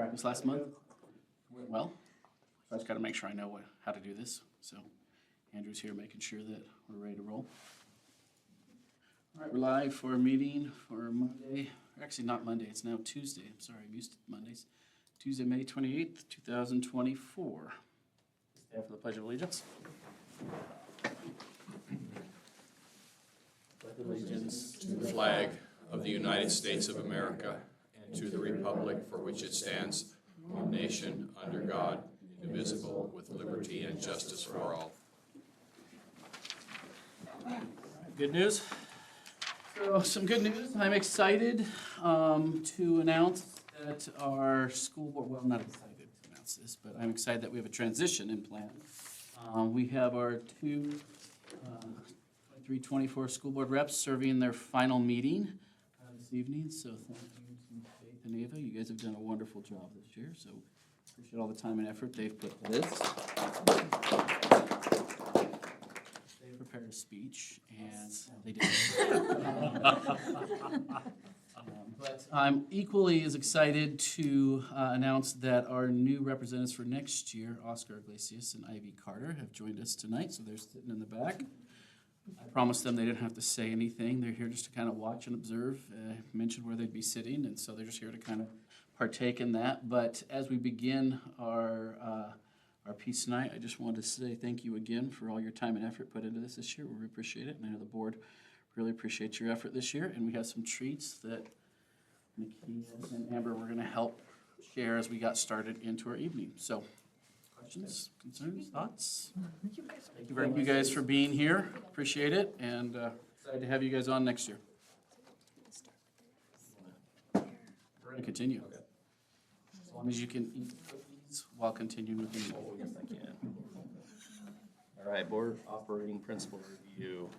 practice last month? Went well. I just got to make sure I know how to do this. So Andrew's here making sure that we're ready to roll. All right, we're live for a meeting for Monday. Actually, not Monday. It's now Tuesday. I'm sorry, I'm used to Mondays. Tuesday, May 28th, 2024. Stand for the Pledge of Allegiance. Pledge of allegiance To the flag of the United States of America and to the republic for which it stands, one nation, under God, indivisible, with liberty and justice for all. Good news. So some good news. I'm excited to announce that our school board, well, I'm not excited to announce this, but I'm excited that we have a transition in plan. We have our two 23-24 school board reps serving their final meeting this evening. So thank you to Faith and Ava. You guys have done a wonderful job this year. So appreciate all the time and effort they've put to this. They prepared a speech, and they did. But I'm equally as excited to announce that our new representatives for next year, Oscar Iglesias and Ivy Carter, have joined us tonight. So they're sitting in the back. I promised them they didn't have to say anything. They're here just to kind of watch and observe. Mentioned where they'd be sitting, and so they're just here to kind of partake in that. But as we begin our piece tonight, I just wanted to say thank you again for all your time and effort put into this year. We really appreciate it, and I know the board really appreciates your effort this year. And we have some treats that Nikki and Amber were going to help share as we got started into our evening. So, questions, concerns, thoughts? Thank you very much, you guys, for being here. Appreciate it, and excited to have you guys on next year. We're going to continue. As long as you can eat cookies while continuing with the bowl. Yes, I can. All right, board operating principle review.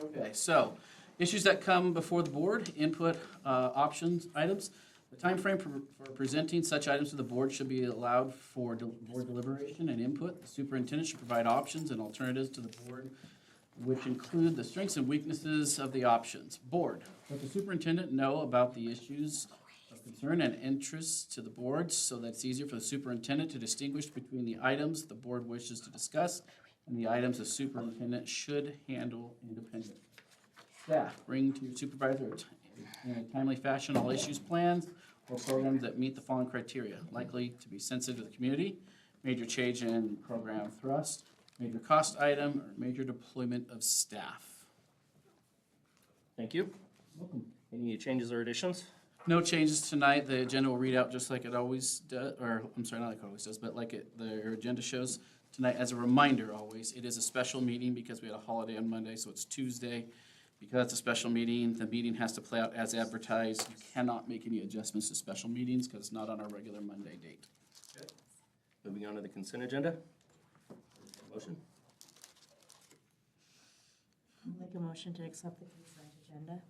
Okay, so issues that come before the board, input options items. The time frame for presenting such items to the board should be allowed for board deliberation and input. The superintendent should provide options and alternatives to the board, which include the strengths and weaknesses of the options. Board, let the superintendent know about the issues of concern and interest to the board so that it's easier for the superintendent to distinguish between the items the board wishes to discuss and the items the superintendent should handle independently. Staff, bring to your supervisor in a timely fashion all issues, plans, or programs that meet the following criteria: likely to be sensitive to the community, major change in program thrust, major cost item, or major deployment of staff. Thank you. Welcome. Any changes or additions? No changes tonight. The agenda will read out just like it always does, or I'm sorry, not like it always does, but like the agenda shows tonight. As a reminder, always, it is a special meeting because we had a holiday on Monday, so it's Tuesday. Because it's a special meeting, the meeting has to play out as advertised. You cannot make any adjustments to special meetings because it's not on our regular Monday date. Okay. Moving on to the consent agenda. Motion? I'll make a motion to accept the consent agenda.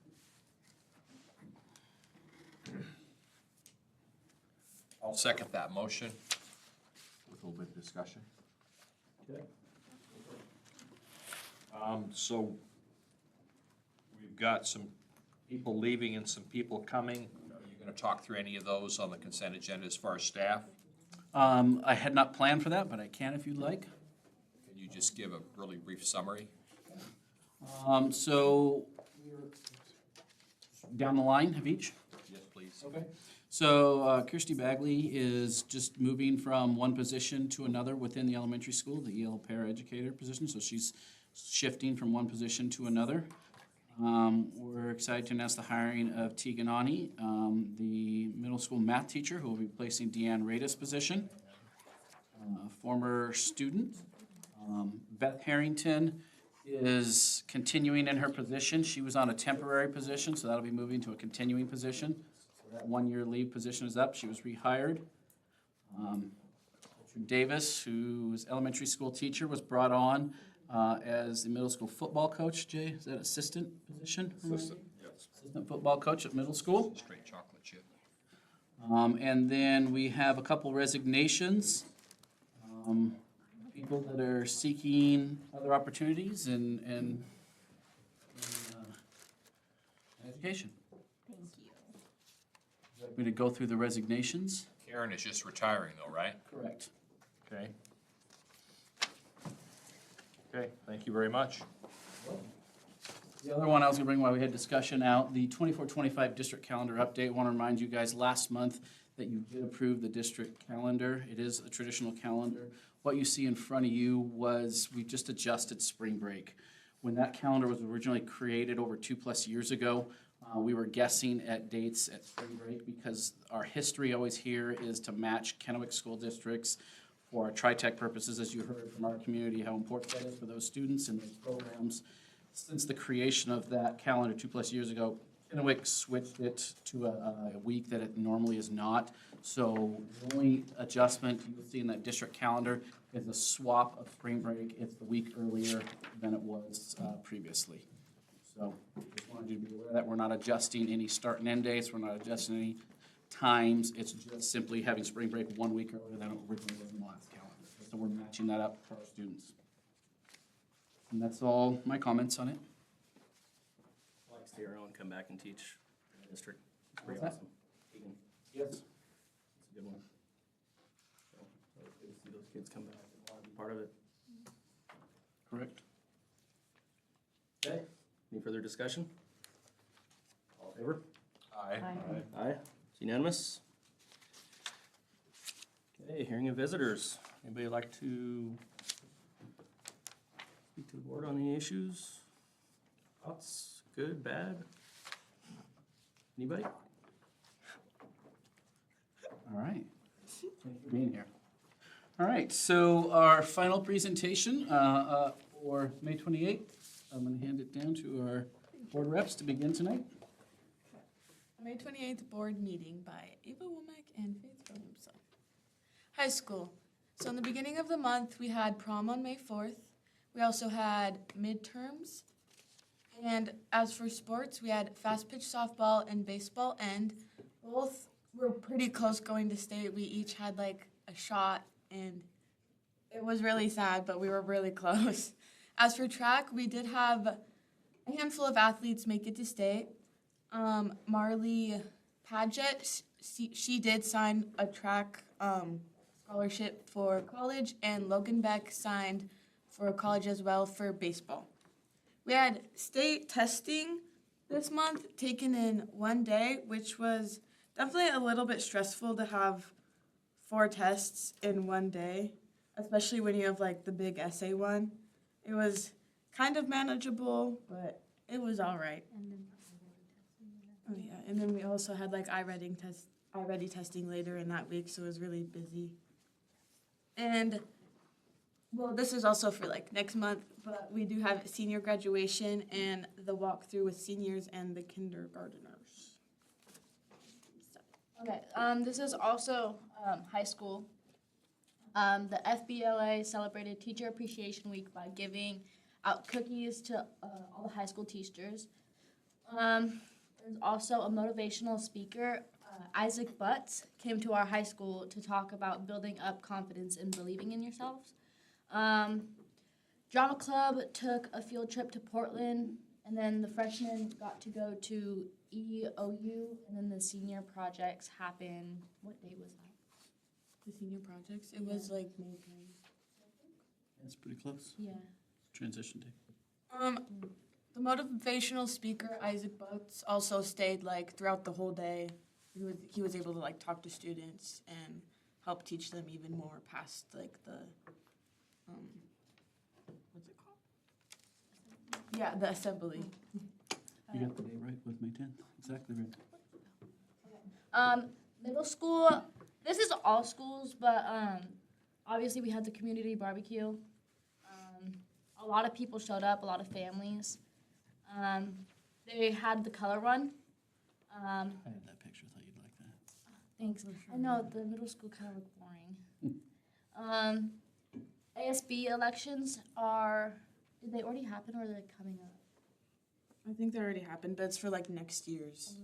I'll second that motion with a little bit of discussion. Okay. So we've got some people leaving and some people coming. Are you going to talk through any of those on the consent agenda as far as staff? I had not planned for that, but I can if you'd like. Can you just give a really brief summary? So down the line of each. Yes, please. Okay. So Kirsty Bagley is just moving from one position to another within the elementary school, the EL paraeducator position. So she's shifting from one position to another. We're excited to announce the hiring of Tegan Ani, the middle school math teacher who will be replacing Deanne Radis' position. Former student, Beth Harrington, is continuing in her position. She was on a temporary position, so that'll be moving to a continuing position. So that one-year leave position is up. She was rehired. Richard Davis, who's elementary school teacher, was brought on as the middle school football coach. Jay, is that assistant position? Assistant, yes. Assistant football coach at middle school. Straight chocolate chip. And then we have a couple resignations. People that are seeking other opportunities and vacation. Thank you. Would you like me to go through the resignations? Karen is just retiring though, right? Correct. Okay. Okay, thank you very much. The other one I was gonna bring while we had discussion out, the 24-25 district calendar update. Want to remind you guys last month that you did approve the district calendar. It is a traditional calendar. What you see in front of you was, we just adjusted spring break. When that calendar was originally created over 2+ years ago, we were guessing at dates at spring break because our history always here is to match Kennewick school districts for our tri-tech purposes, as you heard from our community, how important that is for those students and those programs. Since the creation of that calendar 2+ years ago, Kennewick switched it to a week that it normally is not. So the only adjustment you'll see in that district calendar is a swap of spring break. It's the week earlier than it was previously. So just wanted you to be aware that we're not adjusting any start and end dates. We're not adjusting any times. It's just simply having spring break 1 week earlier than it originally was in the last calendar. So we're matching that up for our students. And that's all my comments on it. I like stay around, come back and teach in the district. It's pretty What's that? awesome. Keegan, Yes. it's a good one. So, it's good to see those kids come back and want to be part of it. Correct. Okay, any further discussion? All in favor? Aye. Aye, it's unanimous. Okay, hearing of visitors. Anybody like to speak to the board on any issues? Thoughts, good, bad? Anybody? All right. Thank you for being here. All right, so our final presentation for May 28th, I'm going to hand it down to our board reps to begin tonight. May 28th board meeting by Ava Womack and Faith Williamson. High school. So in the beginning of the month, we had prom on May 4th. We also had midterms. And as for sports, we had fast pitch softball and baseball end. Both were pretty close going to state. We each had like a shot, and it was really sad, but we were really close. As for track, we did have a handful of athletes make it to state. Marley Paget, she did sign a track scholarship for college, and Logan Beck signed for college as well for baseball. We had state testing this month taken in one day, which was definitely a little bit stressful to have 4 tests in one day, especially when you have like the big essay one. It was kind of manageable, but it was all right. Oh yeah, and then we also had like iReady testing later in that week, so it was really busy. And well, this is also for like next month, but we do have senior graduation and the walkthrough with seniors and the kindergarteners. Okay, this is also high school. The FBLA celebrated Teacher Appreciation Week by giving out cookies to all the high school teachers. There's also a motivational speaker, Isaac Butts, came to our high school to talk about building up confidence and believing in yourselves. Drama Club took a field trip to Portland, and then the freshmen got to go to EOU, and then the senior projects happened. What day was that? The senior projects, it was like May 10th. That's pretty close. Yeah. Transition day. The motivational speaker, Isaac Butts, also stayed like throughout the whole day. He was able to like talk to students and help teach them even more past like the what's it called? Yeah, the assembly. You got the day right with May 10th. Exactly right. Middle school, this is all schools, but obviously we had the community barbecue. A lot of people showed up, a lot of families. They had the color run. I had that picture. Thought you'd like that. Thanks. I know the middle school kind of looked boring. ASB elections did they already happen or are they coming up? I think that already happened, but it's for like next year's.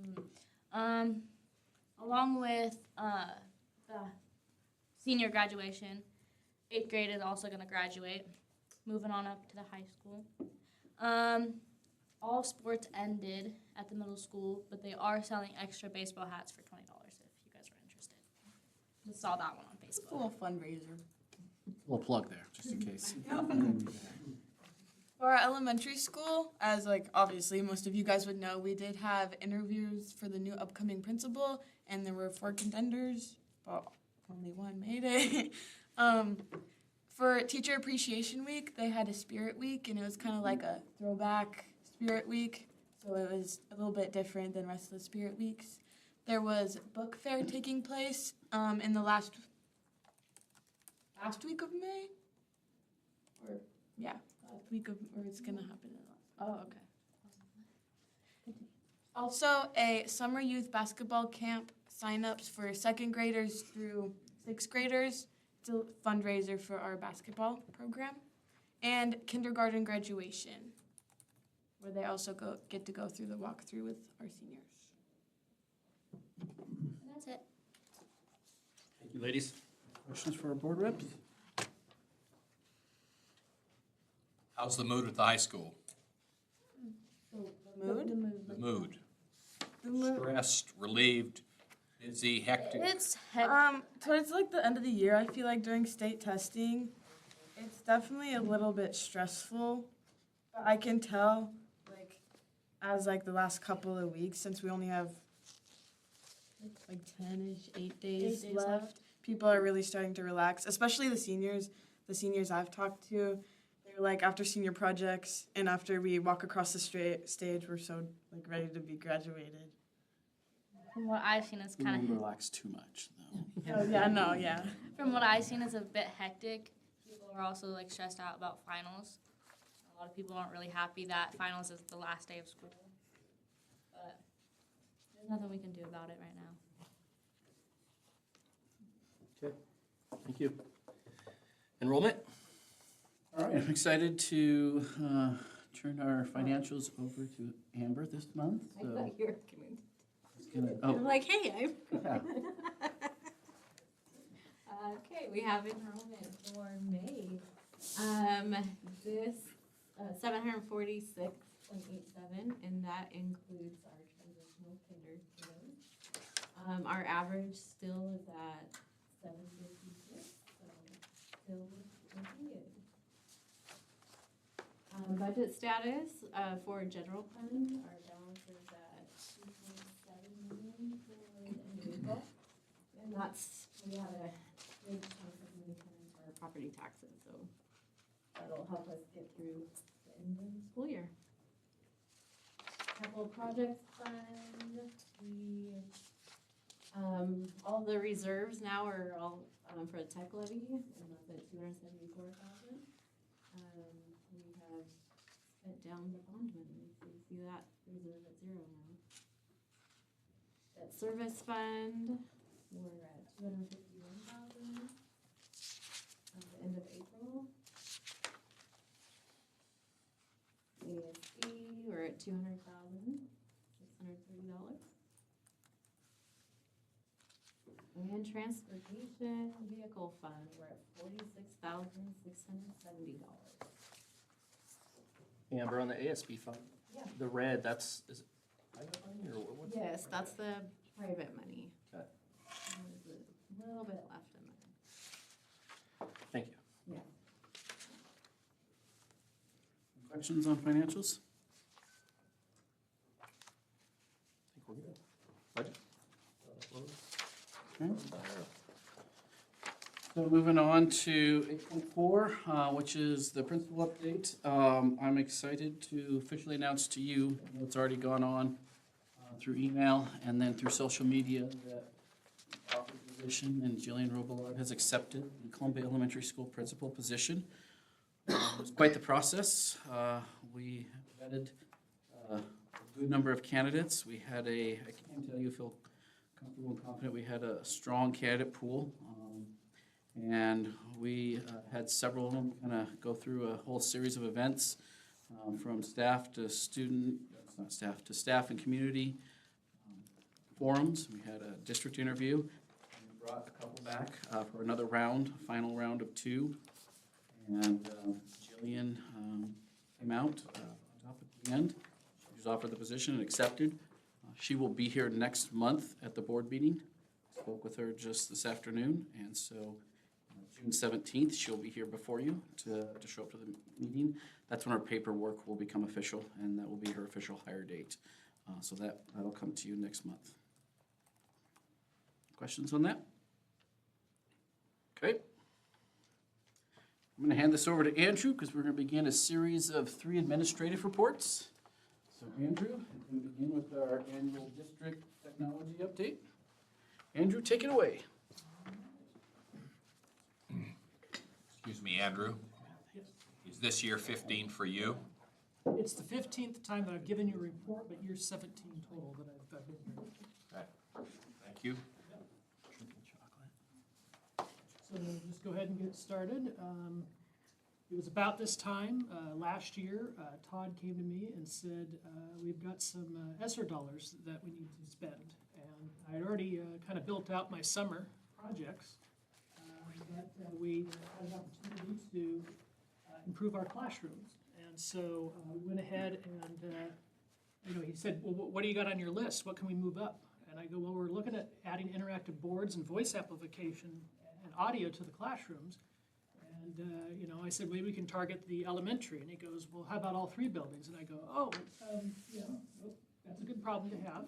Along with the senior graduation, 8th grade is also going to graduate, moving on up to the high school. all sports ended at the middle school, but they are selling extra baseball hats for $20 if you guys are interested. Just saw that one on It's a Facebook. little fundraiser. Little plug there, just in case. For our elementary school, as like obviously most of you guys would know, we did have interviews for the new upcoming principal, and there were 4 contenders, but only one made it. For Teacher Appreciation Week, they had a Spirit Week, and it was kind of like a throwback Spirit Week, so it was a little bit different than rest of the Spirit Weeks. There was book fair taking place in the last week of May, or yeah, last week of, or it's gonna happen in the last. Oh, okay. Also, a summer youth basketball camp signups for 2nd graders through 6th graders. It's a fundraiser for our basketball program. And kindergarten graduation, where they also get to go through the walkthrough with our seniors. That's it. Thank you, ladies. Questions for our board reps? How's the mood at the high school? The mood? The mood? The mood. Stressed, relieved, busy, hectic? It's hectic. Towards like the end of the year, I feel like during state testing, it's definitely a little bit stressful. But I can tell, like, as like the last couple of weeks, since we only have like 10-ish, 8 days, 8 days left, left. people are really starting to relax, especially the seniors. The seniors I've talked to, they're like, after senior projects and after we walk across the stage, we're so like ready to be graduated. From what I've seen, it's We kind won't of. relax too much, though. Oh yeah, no, yeah. From what I've seen, it's a bit hectic. People are also like stressed out about finals. A lot of people aren't really happy that finals is the last day of school. But there's nothing we can do about it right now. Okay, thank you. Enrollment? All right, I'm excited to turn our financials over to Amber this month. I So thought you were coming. it's gonna- I'm oh, like, hey, I'm. yeah. Okay, we have enrollment for May. This, 746.87, and that includes our transitional kindergarten. Our average still is at 756, so still looking good. Budget status, for general fund, our balance is at 2.7 million for the end of April. And that's, we had a big chunk of money coming for our property taxes, so that'll help us get through the end of the school year. Capital projects fund, we, all the reserves now are all, for the tech levy, and that's at 274,000. We have spent down the bond money, so you see that reserve at 0 now. Debt service fund, we're at 251,000 at the end of April. ASB, we're at $200,630. And transportation vehicle fund, we're at $46,670. Amber, on the ASB fund? Yeah. The red, is it private money or what's? Yes, that's the private money. Okay. There's a little bit left in there. Thank you. Questions on financials? I think we're good. Budget? Okay. So moving on to 8.4, which is the principal update. I'm excited to officially announce to you, what's already gone on through email and then through social media, that the offer position and Jillian Robillard has accepted the Columbia Elementary School principal position. It was quite the process. We vetted a good number of candidates. We had I can tell you, feel comfortable and confident, we had a strong candidate pool. And we had several of them kind of go through a whole series of events, from staff to staff and community forums. We had a district interview, and we brought a couple back for another round, final round of 2. And Jillian came out on top at the end. She's offered the position and accepted. She will be here next month at the board meeting. Spoke with her just this afternoon, and so June 17th, she'll be here before you to show up to the meeting. That's when our paperwork will become official, and that will be her official hire date. So that'll come to you next month. Questions on that? Okay. I'm going to hand this over to Andrew because we're going to begin a series of 3 administrative reports. So Andrew, we begin with our annual district technology update. Andrew, take it away. Excuse me, Andrew. Is this year 15 for you? It's the 15th time that I've given you a report, but you're 17 total that I've been here. Okay. Thank you. So we'll just go ahead and get started. It was about this time last year, Todd came to me and said, we've got some ESSER dollars that we need to spend. And I had already kind of built out my summer projects, but we had an opportunity to improve our classrooms. And so we went ahead and, he said, well, what do you got on your list? What can we move up? And I go, well, we're looking at adding interactive boards and voice amplification and audio to the classrooms. And, I said, maybe we can target the elementary. And he goes, well, how about all 3 buildings? And I go, that's a good problem to have.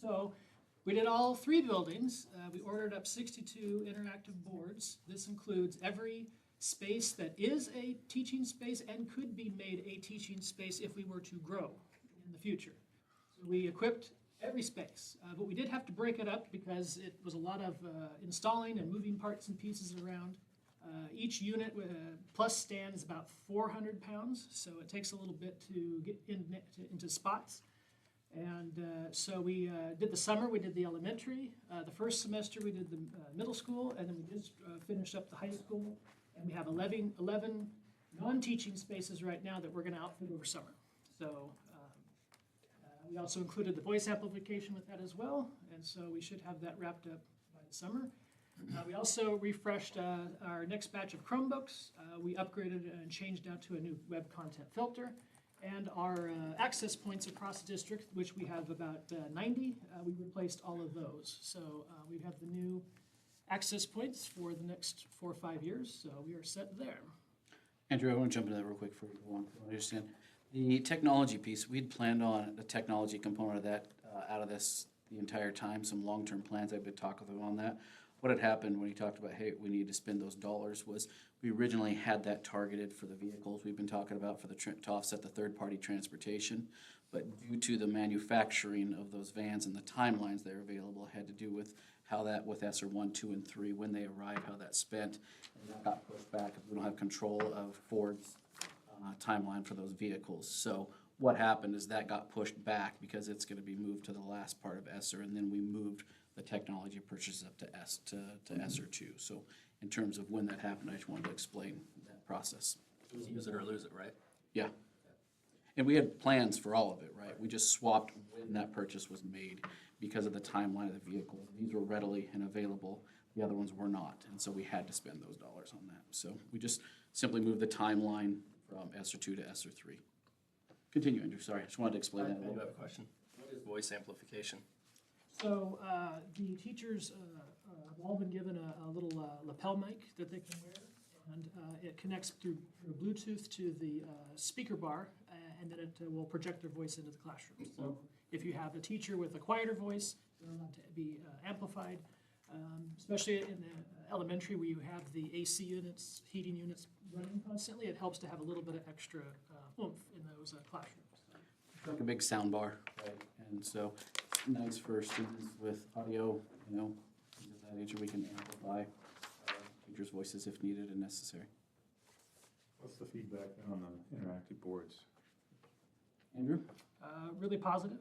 So we did all 3 buildings. We ordered up 62 interactive boards. This includes every space that is a teaching space and could be made a teaching space if we were to grow in the future. So we equipped every space, but we did have to break it up because it was a lot of installing and moving parts and pieces around. Each unit plus stand is about 400 pounds, so it takes a little bit to get into spots. And so we did the summer, we did the elementary. The first semester we did the middle school, and then we just finished up the high school. And we have 11 non-teaching spaces right now that we're going to outfit over summer. So we also included the voice amplification with that as well, and so we should have that wrapped up by the summer. We also refreshed our next batch of Chromebooks. We upgraded and changed out to a new web content filter. And our access points across the district, which we have about 90, we replaced all of those. So we have the new access points for the next 4 or 5 years, so we are set there. Andrew, I want to jump into that real quick before we go on. I understand. The technology piece, we'd planned on the technology component of that out of this the entire time, some long-term plans. I've been talking with him on that. What had happened when he talked about, hey, we need to spend those dollars was we originally had that targeted for the vehicles we've been talking about for the to offset the third-party transportation. But due to the manufacturing of those vans and the timelines that are available had to do with how that with ESSER 1, 2, and 3, when they arrive, how that's spent. And that got pushed back because we don't have control of Ford's timeline for those vehicles. So what happened is that got pushed back because it's going to be moved to the last part of ESSER, and then we moved the technology purchases up to ESSER 2. So in terms of when that happened, I just wanted to explain that process. It was use it or lose it, right? Yeah. And we had plans for all of it, right? We just swapped when that purchase was made because of the timeline of the vehicle. These were readily and available. The other ones were not. And so we had to spend those dollars on that. So we just simply moved the timeline from ESSER 2 to ESSER 3. Continue, Andrew. Sorry, I just wanted to explain that a I little do have bit. a question. What is voice amplification? So the teachers have all been given a little lapel mic that they can wear, and it connects through Bluetooth to the speaker bar, and then it will project their voice into the classroom. So if you have a teacher with a quieter voice, they're allowed to be amplified, especially in the elementary where you have the AC units, heating units running constantly. It helps to have a little bit of extra oomph in those classrooms. Like a big sound bar, right? And so it's nice for students with audio, things of that nature. We can amplify teachers' voices if needed and necessary. What's the feedback on the interactive boards? Andrew? Really positive.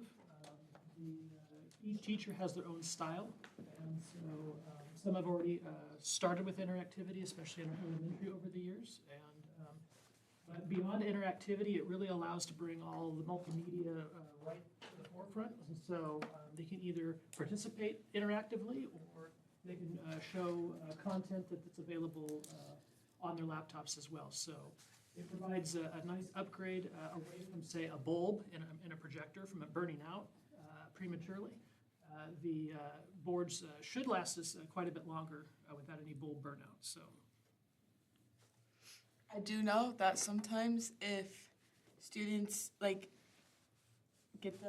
Each teacher has their own style, and so some have already started with interactivity, especially in elementary over the years. And but beyond interactivity, it really allows to bring all the multimedia right to the forefront. And so they can either participate interactively or they can show content that's available on their laptops as well. So it provides a nice upgrade away from, say, a bulb in a projector from it burning out prematurely. The boards should last us quite a bit longer without any bulb burnout, so. I do know that sometimes if students like get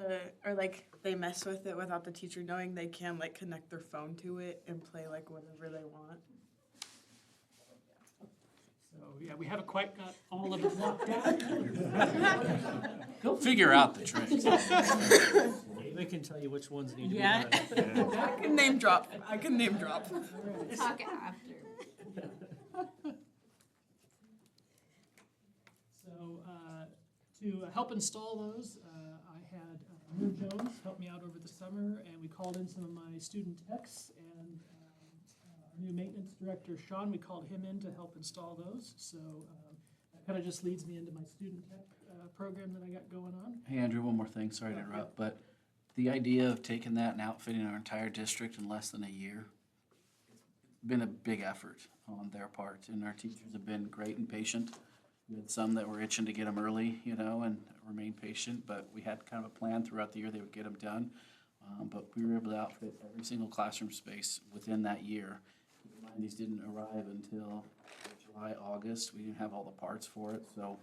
they mess with it without the teacher knowing, they can like connect their phone to it and play like whatever they want. So, yeah, we haven't quite got all of it locked down. They'll figure out the tricks. They can tell you which ones need to be Yeah. done. I can name drop. Talk after. So, to help install those, I had Lou Jones help me out over the summer, and we called in some of my student techs, and our new maintenance director, Sean, we called him in to help install those. So that kind of just leads me into my student tech program that I got going on. Hey, Andrew, one more thing, sorry to interrupt, but the idea of taking that and outfitting our entire district in less than a year, it's been a big effort on their part, and our teachers have been great and patient. We had some that were itching to get them early, and remain patient, but we had kind of a plan throughout the year they would get them done. But we were able to outfit every single classroom space within that year. Keep in mind, these didn't arrive until July, August. We didn't have all the parts for it, so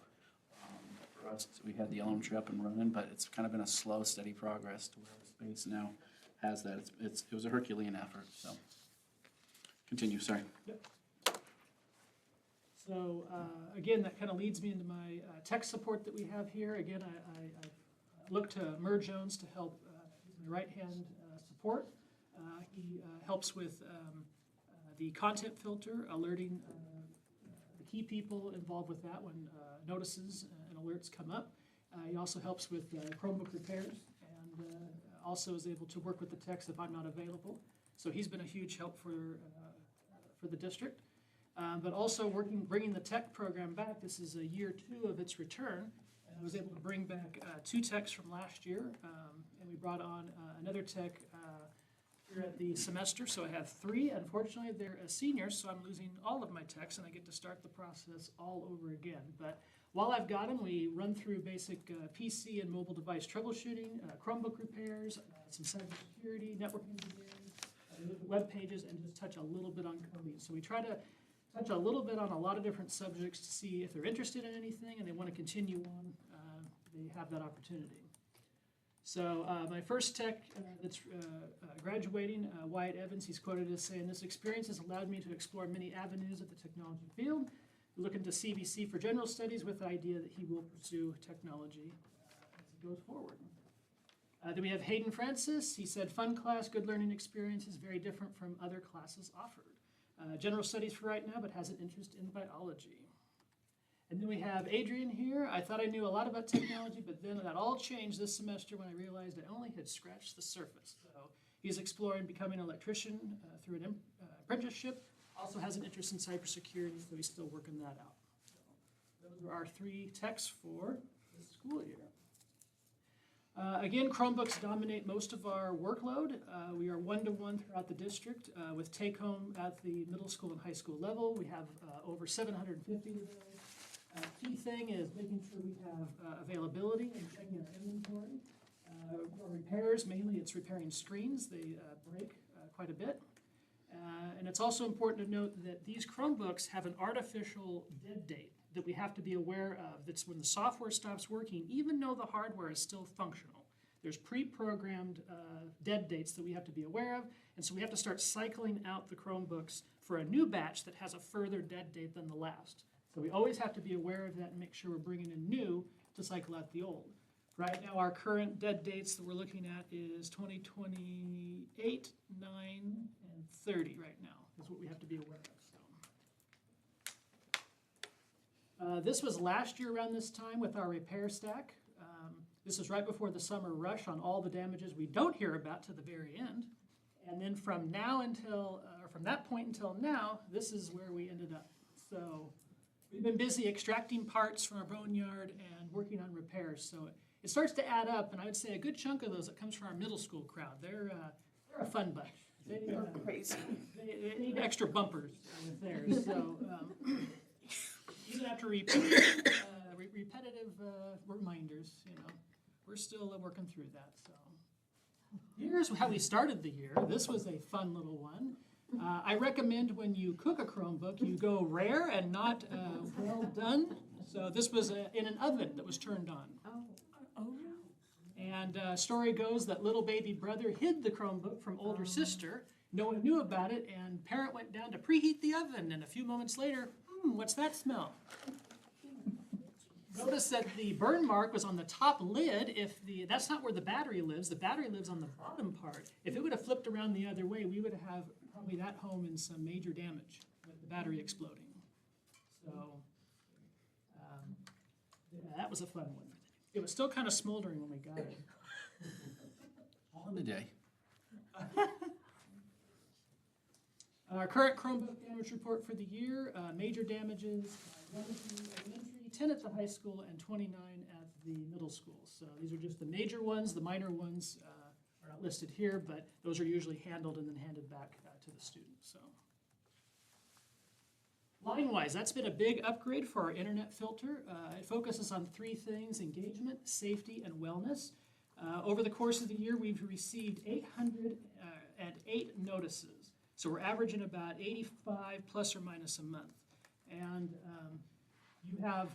for us, we had the elementary up and running, but it's kind of been a slow, steady progress to where the space now has that. It was a Herculean effort, so. Continue, sorry. So, again, that kind of leads me into my tech support that we have here. Again, I look to Mur Jones to help my right-hand support. He helps with the content filter, alerting the key people involved with that when notices and alerts come up. He also helps with Chromebook repairs, and also is able to work with the techs if I'm not available. So he's been a huge help for the district. But also bringing the tech program back. This is year 2 of its return. And I was able to bring back 2 techs from last year, and we brought on another tech here at the semester. So I have 3. Unfortunately, they're seniors, so I'm losing all of my techs, and I get to start the process all over again. But while I've got them, we run through basic PC and mobile device troubleshooting, Chromebook repairs, some cybersecurity, network engineering, web pages, and just touch a little bit on coding. So we try to touch a little bit on a lot of different subjects to see if they're interested in anything and they want to continue on, they have that opportunity. So my first tech that's graduating, Wyatt Evans, he's quoted as saying, "This experience has allowed me to explore many avenues of the technology field. Looking to CVC for general studies with the idea that he will pursue technology as he goes forward." Then we have Hayden Francis. He said, "Fun class, good learning experience is very different from other classes offered. General studies for right now, but has an interest in biology." And then we have Adrian here. "I thought I knew a lot about technology, but then that all changed this semester when I realized I only had scratched the surface." So he's exploring becoming an electrician through an apprenticeship. Also has an interest in cybersecurity, so he's still working that out. So those are our 3 techs for this school year. Again, Chromebooks dominate most of our workload. We are 1-to-1 throughout the district with take-home at the middle school and high school level. We have over 750 of those. Key thing is making sure we have availability and checking our inventory. Our repairs, mainly it's repairing screens. They break quite a bit. And it's also important to note that these Chromebooks have an artificial dead date that we have to be aware of. That's when the software stops working, even though the hardware is still functional. There's pre-programmed dead dates that we have to be aware of, and so we have to start cycling out the Chromebooks for a new batch that has a further dead date than the last. So we always have to be aware of that and make sure we're bringing in new to cycle out the old. Right now, our current dead dates that we're looking at is 2028, 9, and 30 right now, is what we have to be aware of. This was last year around this time with our repair stack. This is right before the summer rush on all the damages we don't hear about to the very end. And then from that point until now, this is where we ended up. So we've been busy extracting parts from our boneyard and working on repairs. So it starts to add up, and I would say a good chunk of those that comes from our middle school crowd. They're a fun bunch. They're crazy. They need extra bumpers with theirs. So even after repetitive reminders, we're still working through that, so. Here's how we started the year. This was a fun little one. I recommend when you cook a Chromebook, you go rare and not well done. So this was in an oven that was turned on. And story goes that little baby brother hid the Chromebook from older sister. No one knew about it, and parent went down to preheat the oven, and a few moments later, what's that smell? Notice that the burn mark was on the top lid. That's not where the battery lives. The battery lives on the bottom part. If it would have flipped around the other way, we would have probably that home in some major damage with the battery exploding. So yeah, that was a fun one. It was still kind of smoldering when we got it. All in the day. Our current Chromebook damage report for the year, major damages, 1 at the elementary, 10 at the high school, and 29 at the middle school. So these are just the major ones. The minor ones are not listed here, but those are usually handled and then handed back to the student. So, line-wise, that's been a big upgrade for our internet filter. It focuses on 3 things: engagement, safety, and wellness. Over the course of the year, we've received 808 notices. So we're averaging about 85 plus or minus a month. And you have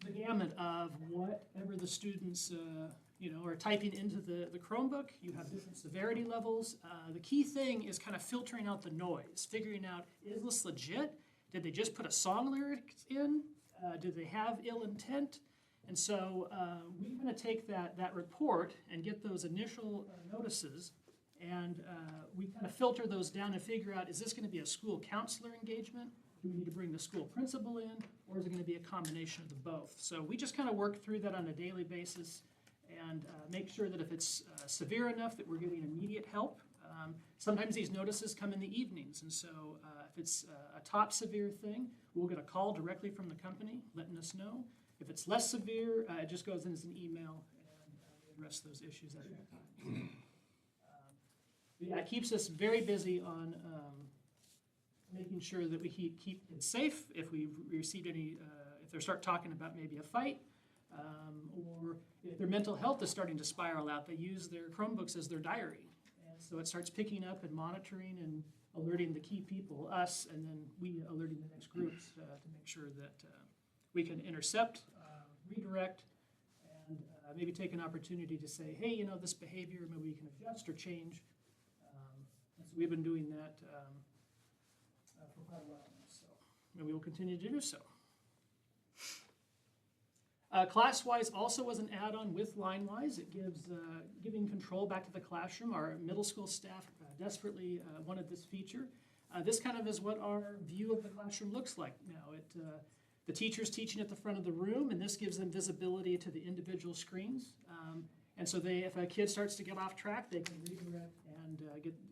the gamut of whatever the students are typing into the Chromebook. You have different severity levels. The key thing is kind of filtering out the noise, figuring out, is this legit? Did they just put a song lyric in? Did they have ill intent? And so we kind of take that report and get those initial notices, and we kind of filter those down and figure out, is this going to be a school counselor engagement? Do we need to bring the school principal in? Or is it going to be a combination of the both? So we just kind of work through that on a daily basis and make sure that if it's severe enough that we're getting immediate help. Sometimes these notices come in the evenings, and so if it's a top severe thing, we'll get a call directly from the company letting us know. If it's less severe, it just goes in as an email, and we address those issues at that time. Yeah, it keeps us very busy on making sure that we keep kids safe. If we receive any, if they start talking about maybe a fight, or if their mental health is starting to spiral out, they use their Chromebooks as their diary. And so it starts picking up and monitoring and alerting the key people, us, and then we alerting the next groups to make sure that we can intercept, redirect, and maybe take an opportunity to say, hey, this behavior, maybe we can adjust or change. And so we've been doing that for quite a while now, so, and we will continue to do so. Class-wise also was an add-on with line-wise. It gives giving control back to the classroom. Our middle school staff desperately wanted this feature. This kind of is what our view of the classroom looks like now. The teacher's teaching at the front of the room, and this gives them visibility to the individual screens. And so if a kid starts to get off track, they can redirect and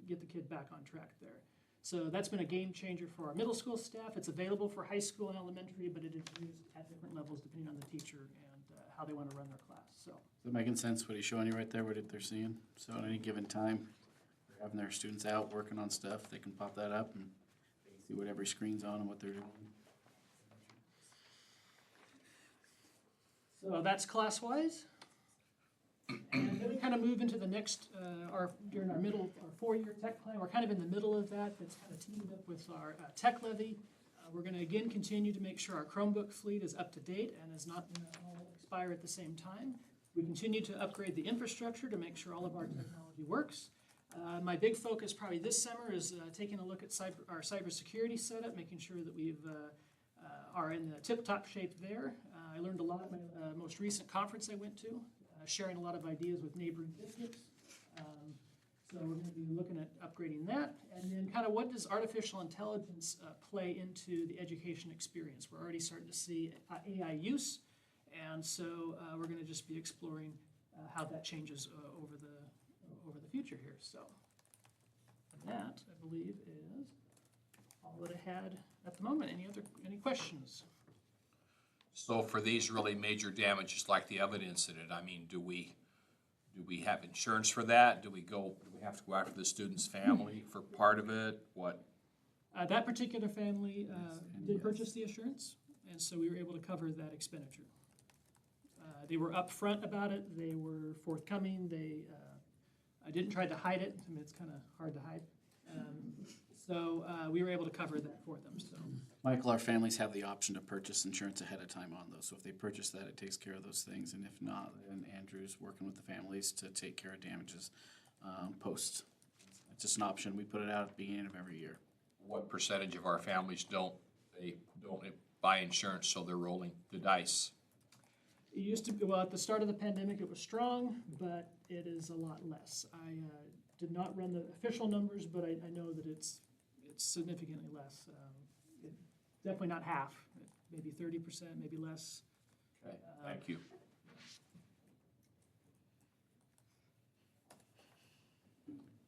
get the kid back on track there. So that's been a game changer for our middle school staff. It's available for high school and elementary, but it is used at different levels depending on the teacher and how they want to run their class. So Is that making sense, what he's showing you right there, what they're seeing? So at any given time, they're having their students out working on stuff, they can pop that up and they can see what every screen's on and what they're doing. So that's class-wise. And then we kind of move into the next, during our 4-year tech plan, we're kind of in the middle of that. That's kind of teamed up with our tech levy. We're going to again continue to make sure our Chromebook fleet is up to date and is not going to all expire at the same time. We continue to upgrade the infrastructure to make sure all of our technology works. My big focus probably this summer is taking a look at our cybersecurity setup, making sure that we are in the tip-top shape there. I learned a lot at my most recent conference I went to, sharing a lot of ideas with neighboring districts. So we're going to be looking at upgrading that. And then kind of what does artificial intelligence play into the education experience? We're already starting to see AI use. And so we're going to just be exploring how that changes over the future here. So that, I believe, is all that I had at the moment. Any questions? So for these really major damages like the oven incident, I mean, do we have insurance for that? Do we have to go after the student's family for part of it? What? That particular family did purchase the insurance, and so we were able to cover that expenditure. They were upfront about it, they were forthcoming, I didn't try to hide it, I mean, it's kind of hard to hide. So we were able to cover that for them, so. Michael, our families have the option to purchase insurance ahead of time on those. So if they purchase that, it takes care of those things. And if not, then Andrew's working with the families to take care of damages post. It's just an option. We put it out at the beginning of every year. What percentage of our families don't buy insurance, so they're rolling the dice? It used to be, well, at the start of the pandemic, it was strong, but it is a lot less. I did not run the official numbers, but I know that it's significantly less. Definitely not half, maybe 30%, maybe less. Okay, thank you.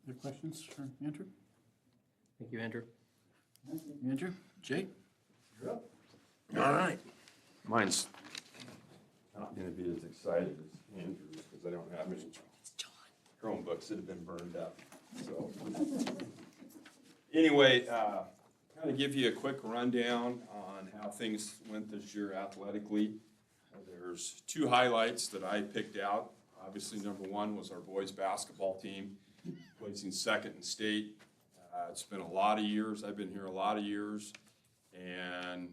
Other questions for Andrew? Thank you, Andrew. Andrew? Jay? All right. Mine's not gonna be as excited as Andrew's, because I don't have any Chromebooks that have been burned up, so. Anyway, kind of give you a quick rundown on how things went this year athletically. There's two highlights that I picked out. Obviously, number one was our boys' basketball team, placing second in state. It's been a lot of years, I've been here a lot of years, and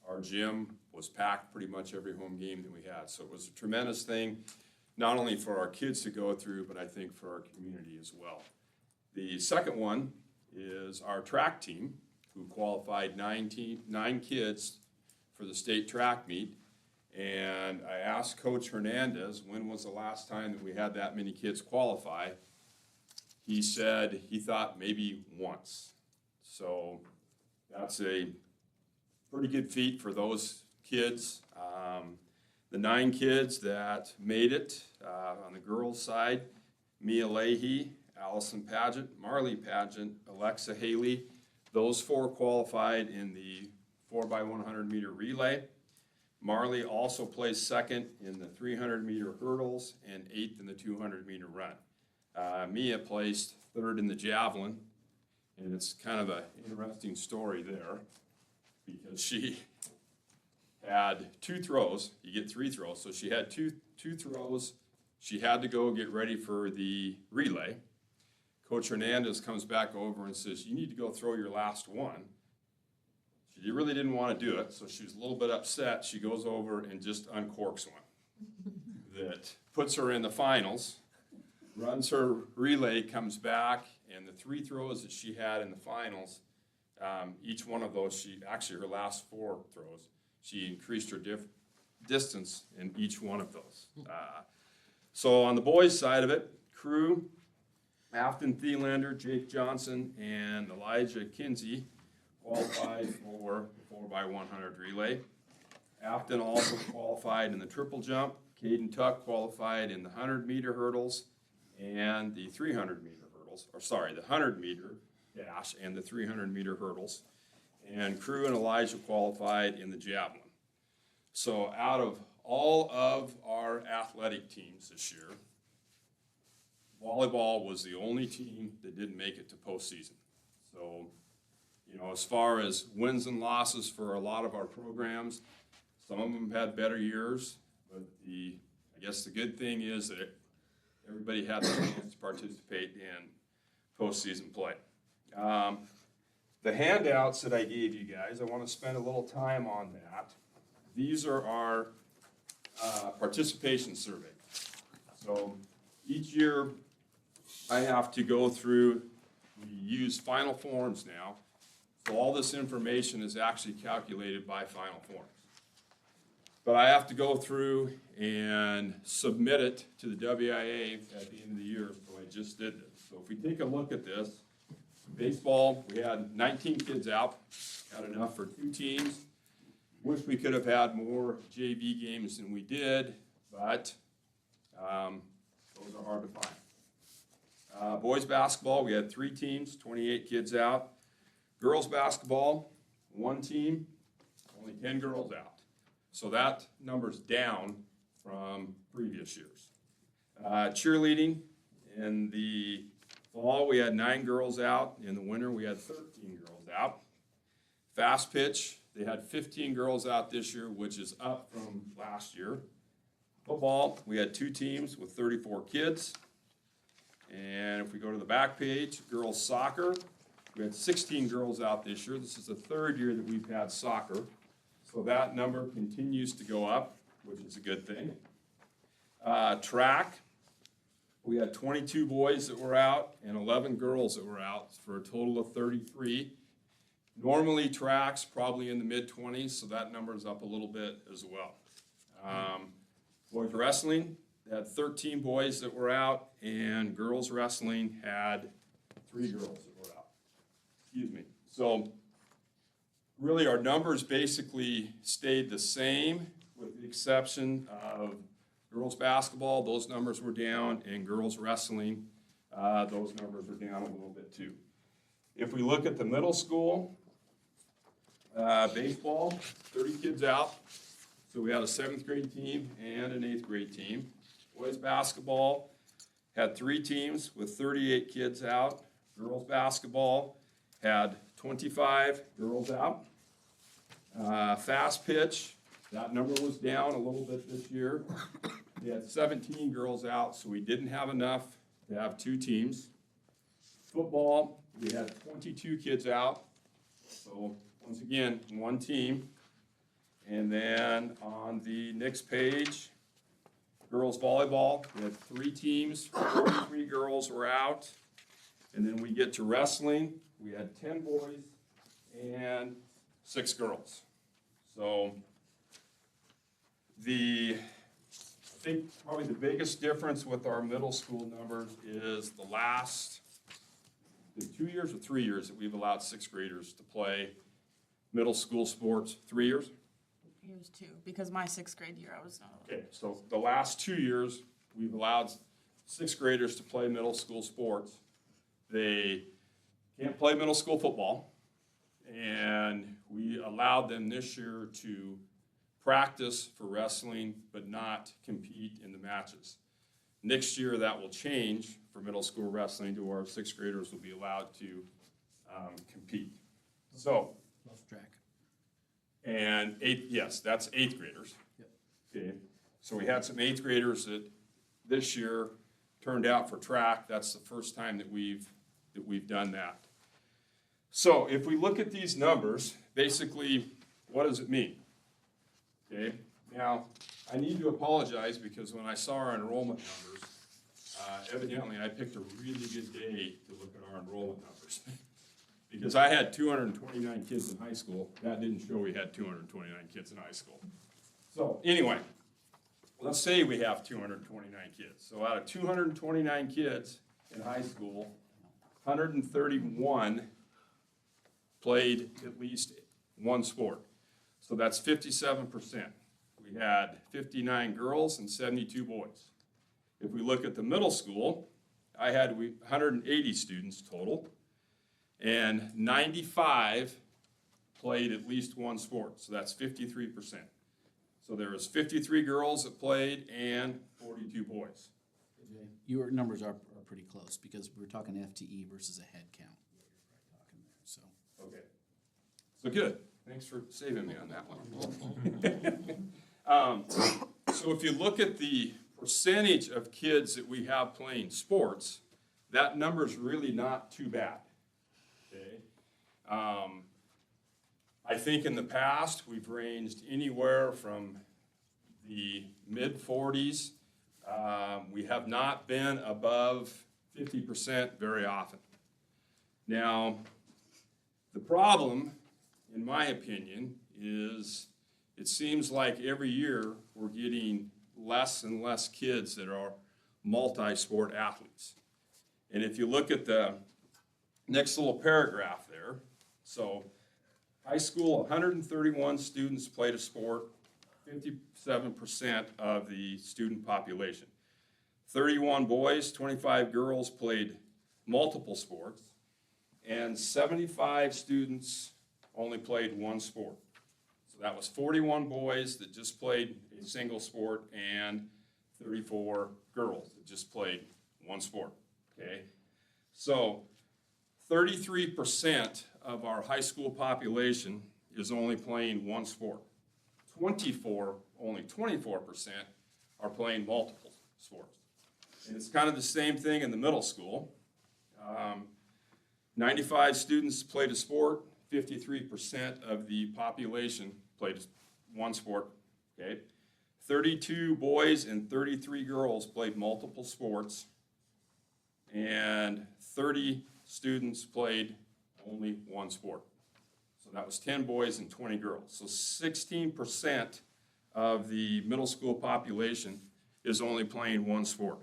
our gym was packed pretty much every home game that we had. So it was a tremendous thing, not only for our kids to go through, but I think for our community as well. The second one is our track team, who qualified 9 kids for the state track meet. And I asked Coach Hernandez, when was the last time that we had that many kids qualify? He said he thought maybe once. So that's a pretty good feat for those kids. The 9 kids that made it on the girls' side, Mia Leahy, Allison Pageant, Marley Pageant, Alexa Haley, those 4 qualified in the 4x100 meter relay. Marley also placed second in the 300 meter hurdles and 8th in the 200 meter run. Mia placed 3rd in the javelin, and it's kind of an interesting story there because she had 2 throws. You get 3 throws, so she had two throws. She had to go get ready for the relay. Coach Hernandez comes back over and says, "You need to go throw your last one." She really didn't want to do it, so she was a little bit upset. She goes over and just uncorks one that puts her in the finals, runs her relay, comes back, and the 3 throws that she had in the finals, each one of those, her last 4 throws, she increased her distance in each one of those. So on the boys' side of it, crew, Afton Thielander, Jake Johnson, and Elijah Kinsey qualified for the 4x100 relay. Afton also qualified in the triple jump. Caden Tuck qualified in the 100 meter hurdles and the 300 meter hurdles, the 100 meter dash and the 300 meter hurdles. And Crew and Elijah qualified in the javelin. So out of all of our athletic teams this year, volleyball was the only team that didn't make it to postseason. So, as far as wins and losses for a lot of our programs, some of them had better years, but I guess the good thing is that everybody had the chance to participate in postseason play. The handouts that I gave you guys, I want to spend a little time on that. These are our participation survey. So each year I have to go through, we use Final Forms now. So all this information is actually calculated by Final Forms. But I have to go through and submit it to the WIA at the end of the year, so I just did this. So if we take a look at this, baseball, we had 19 kids out, got enough for 2 teams. Wish we could have had more JV games than we did, but those are hard to find. Boys basketball, we had 3 teams, 28 kids out. Girls basketball, 1 team, only 10 girls out. So that number's down from previous years. Cheerleading, in the fall, we had 9 girls out. In the winter, we had 13 girls out. Fast pitch, they had 15 girls out this year, which is up from last year. Football, we had 2 teams with 34 kids. And if we go to the back page, girls soccer, we had 16 girls out this year. This is the 3rd year that we've had soccer. So that number continues to go up, which is a good thing. Track, we had 22 boys that were out and 11 girls that were out for a total of 33. Normally track's probably in the mid-20s, so that number's up a little bit as well. Boys wrestling had 13 boys that were out, and girls wrestling had 3 girls that were out. Excuse me. So really our numbers basically stayed the same with the exception of girls basketball, those numbers were down, and girls wrestling, those numbers are down a little bit too. If we look at the middle school, baseball, 30 kids out. So we had a 7th grade team and an 8th grade team. Boys basketball had 3 teams with 38 kids out. Girls basketball had 25 girls out. Fast pitch, that number was down a little bit this year. We had 17 girls out, so we didn't have enough to have 2 teams. Football, we had 22 kids out. So once again, 1 team. And then on the next page, girls volleyball, we had 3 teams, 43 girls were out. And then we get to wrestling, we had 10 boys and 6 girls. So I think probably the biggest difference with our middle school numbers is the last 2 years or 3 years that we've allowed 6th graders to play middle school sports. 3 years? Years 2, because my 6th grade year, I was not. Okay, so the last 2 years, we've allowed 6th graders to play middle school sports. They can't play middle school football, and we allowed them this year to practice for wrestling, but not compete in the matches. Next year, that will change for middle school wrestling to where 6th graders will be allowed to compete. So, Love track. and yes, that's 8th graders. Yep. Okay, so we had some 8th graders that this year turned out for track. That's the first time that we've done that. So if we look at these numbers, basically, what does it mean? Okay, now, I need to apologize because when I saw our enrollment numbers, evidently I picked a really good day to look at our enrollment numbers. Because I had 229 kids in high school. That didn't show we had 229 kids in high school. So anyway, let's say we have 229 kids. So out of 229 kids in high school, 131 played at least 1 sport. So that's 57%. We had 59 girls and 72 boys. If we look at the middle school, I had 180 students total, and 95 played at least 1 sport, so that's 53%. So there was 53 girls that played and 42 boys. Your numbers are pretty close because we're talking FTE versus a head count. Talking there, so. Okay. So good. Thanks for saving me on that one. So if you look at the percentage of kids that we have playing sports, that number's really not too bad. Okay. I think in the past, we've ranged anywhere from the mid-40s. We have not been above 50% very often. Now, the problem, in my opinion, is it seems like every year we're getting less and less kids that are multi-sport athletes. And if you look at the next little paragraph there, so high school, 131 students played a sport, 57% of the student population. 31 boys, 25 girls played multiple sports, and 75 students only played 1 sport. So that was 41 boys that just played a single sport and 34 girls that just played 1 sport, okay? So 33% of our high school population is only playing 1 sport. Only 24% are playing multiple sports. And it's kind of the same thing in the middle school. 95 students played a sport, 53% of the population played one sport, okay? 32 boys and 33 girls played multiple sports, and 30 students played only one sport. So that was 10 boys and 20 girls. So 16% of the middle school population is only playing one sport,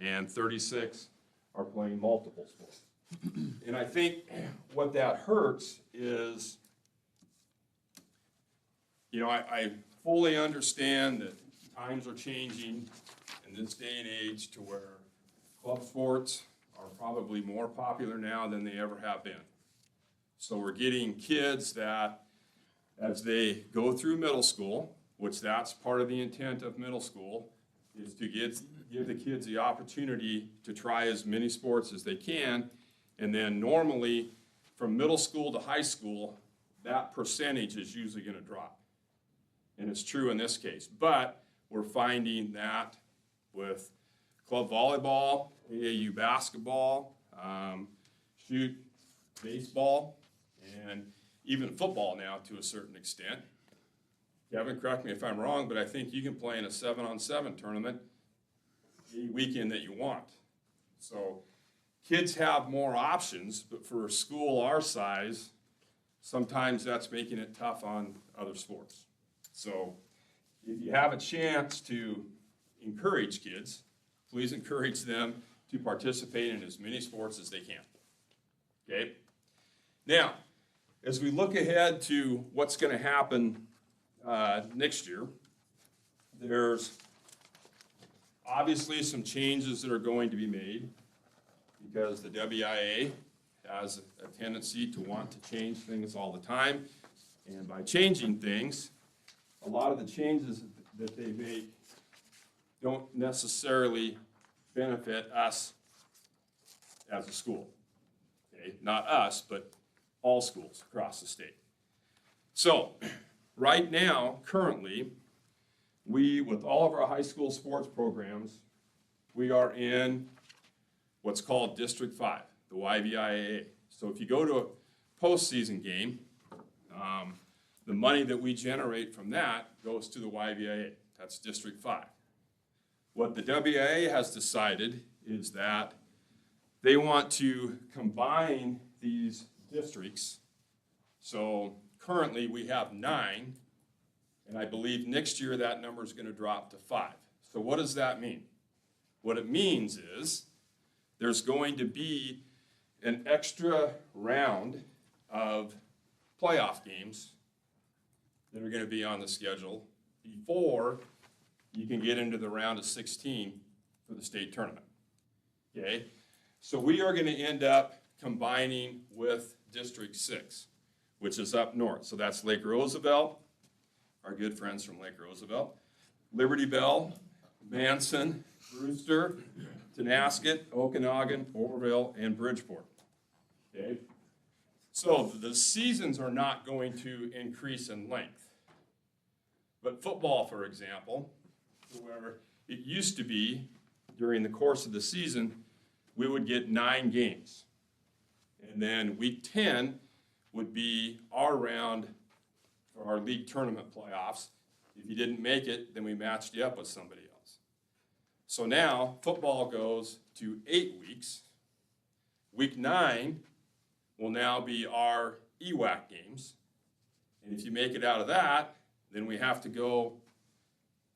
and 36 are playing multiple sports. And I think what that hurts is, I fully understand that times are changing in this day and age to where club sports are probably more popular now than they ever have been. So we're getting kids that, as they go through middle school, which that's part of the intent of middle school, is to give the kids the opportunity to try as many sports as they can. And then normally, from middle school to high school, that percentage is usually going to drop. And it's true in this case. But we're finding that with club volleyball, AAU basketball, baseball, and even football now to a certain extent. Kevin, correct me if I'm wrong, but I think you can play in a 7-on-7 tournament any weekend that you want. So kids have more options, but for a school our size, sometimes that's making it tough on other sports. So if you have a chance to encourage kids, please encourage them to participate in as many sports as they can. Okay? Now, as we look ahead to what's going to happen next year, there's obviously some changes that are going to be made because the WIA has a tendency to want to change things all the time. And by changing things, a lot of the changes that they make don't necessarily benefit us as a school. Okay? Not us, but all schools across the state. So, right now, currently, we, with all of our high school sports programs, we are in what's called District 5, the YVIAA. So if you go to a postseason game, the money that we generate from that goes to the YVIA. That's District 5. What the WIA has decided is that they want to combine these districts. So currently we have 9, and I believe next year that number is going to drop to 5. So what does that mean? What it means is there's going to be an extra round of playoff games that are going to be on the schedule before you can get into the round of 16 for the state tournament. Okay? So we are going to end up combining with District 6, which is up north. So that's Lake Roosevelt, our good friends from Lake Roosevelt, Liberty Bell, Manson, Brewster, Tonasket, Okanagan, Oroville, and Bridgeport. Okay? So the seasons are not going to increase in length. But football, for example, where it used to be during the course of the season, we would get 9 games. And then week 10 would be our round for our league tournament playoffs. If you didn't make it, then we matched you up with somebody else. So now football goes to 8 weeks. Week 9 will now be our EWAC games. And if you make it out of that, then we have to go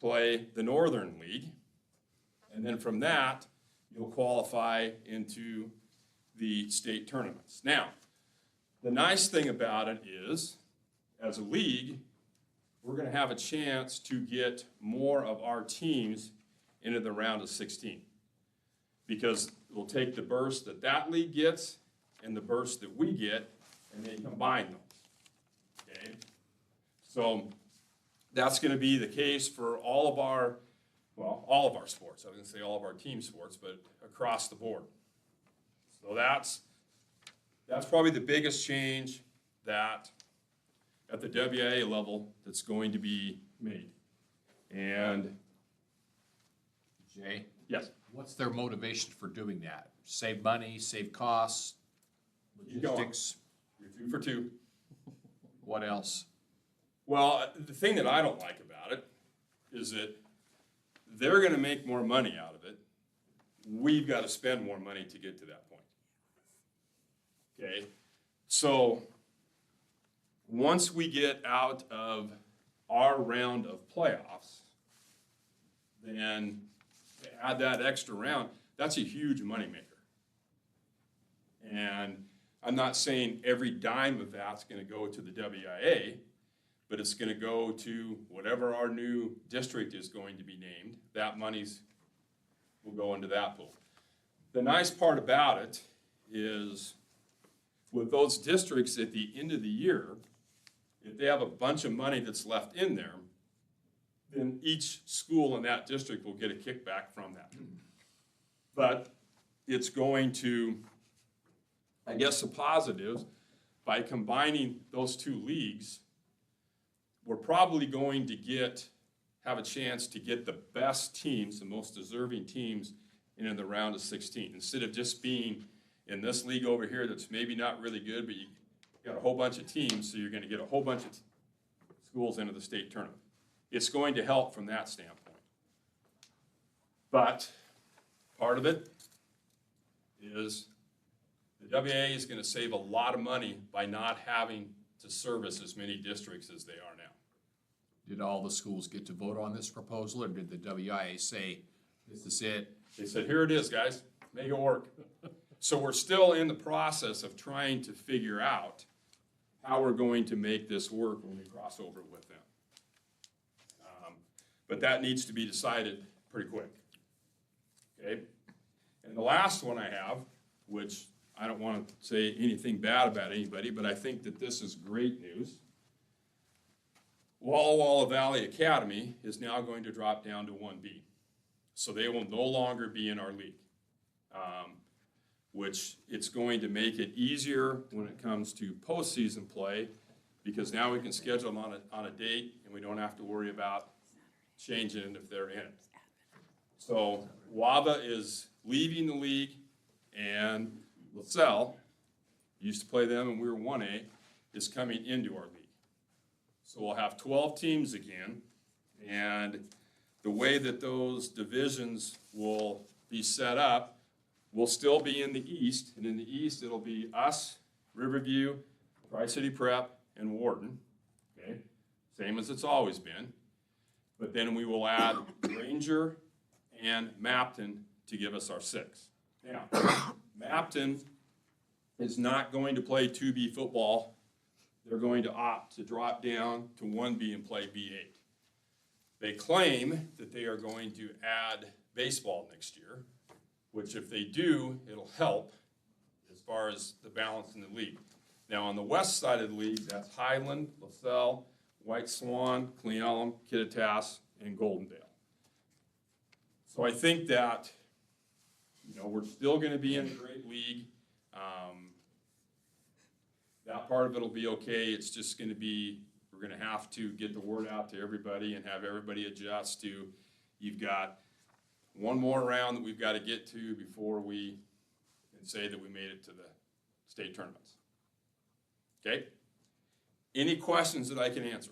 play the Northern League. And then from that, you'll qualify into the state tournaments. Now, the nice thing about it is, as a league, we're going to have a chance to get more of our teams into the round of 16. Because we'll take the burst that that league gets and the burst that we get, and they combine those. Okay? So that's going to be the case for all of our sports. I was going to say all of our team sports, but across the board. So that's probably the biggest change that at the WIA level that's going to be made. And Jay, Yes. what's their motivation for doing that? Save money, save costs, Keep going. logistics, You're 2 for 2. what else? Well, the thing that I don't like about it is that they're gonna make more money out of it. We've gotta spend more money to get to that point. Okay, so once we get out of our round of playoffs, then to add that extra round, that's a huge moneymaker. And I'm not saying every dime of that's gonna go to the WIA, but it's gonna go to whatever our new district is going to be named. That money's will go into that pool. The nice part about it is with those districts at the end of the year, if they have a bunch of money that's left in there, then each school in that district will get a kickback from that. But it's going to, I guess the positives, by combining those two leagues, we're probably going to have a chance to get the best teams, the most deserving teams in the round of 16. Instead of just being in this league over here that's maybe not really good, but you got a whole bunch of teams, so you're gonna get a whole bunch of schools into the state tournament. It's going to help from that standpoint. But part of it is the WA is gonna save a lot of money by not having to service as many districts as they are now. Did all the schools get to vote on this proposal, or did the WIA say, this is it? They said, here it is, guys, make it work. So we're still in the process of trying to figure out how we're going to make this work when we cross over with them. But that needs to be decided pretty quick. Okay? And the last one I have, which I don't want to say anything bad about anybody, but I think that this is great news. Walla Walla Valley Academy is now going to drop down to 1B. So they will no longer be in our league, which it's going to make it easier when it comes to postseason play, because now we can schedule them on a date and we don't have to worry about changing it if they're in it. So WAVA is leaving the league, and LaSalle, used to play them and we were 1A, is coming into our league. So we'll have 12 teams again, and the way that those divisions will be set up, we'll still be in the East, and in the East, it'll be us, Riverview, Tri-City Prep, and Wharton, okay? Same as it's always been. But then we will add Ranger and Mapton to give us our 6. Now, Mapton is not going to play 2B football. They're going to opt to drop down to 1B and play B8. They claim that they are going to add baseball next year, which if they do, it'll help as far as the balance in the league. Now, on the west side of the league, that's Highland, LaSalle, White Swan, Cle Elum, Kittitas, and Goldendale. So I think that, we're still gonna be in a great league. That part of it'll be okay. It's just gonna be, we're gonna have to get the word out to everybody and have everybody adjust to, you've got one more round that we've got to get to before we can say that we made it to the state tournaments. Okay? Any questions that I can answer?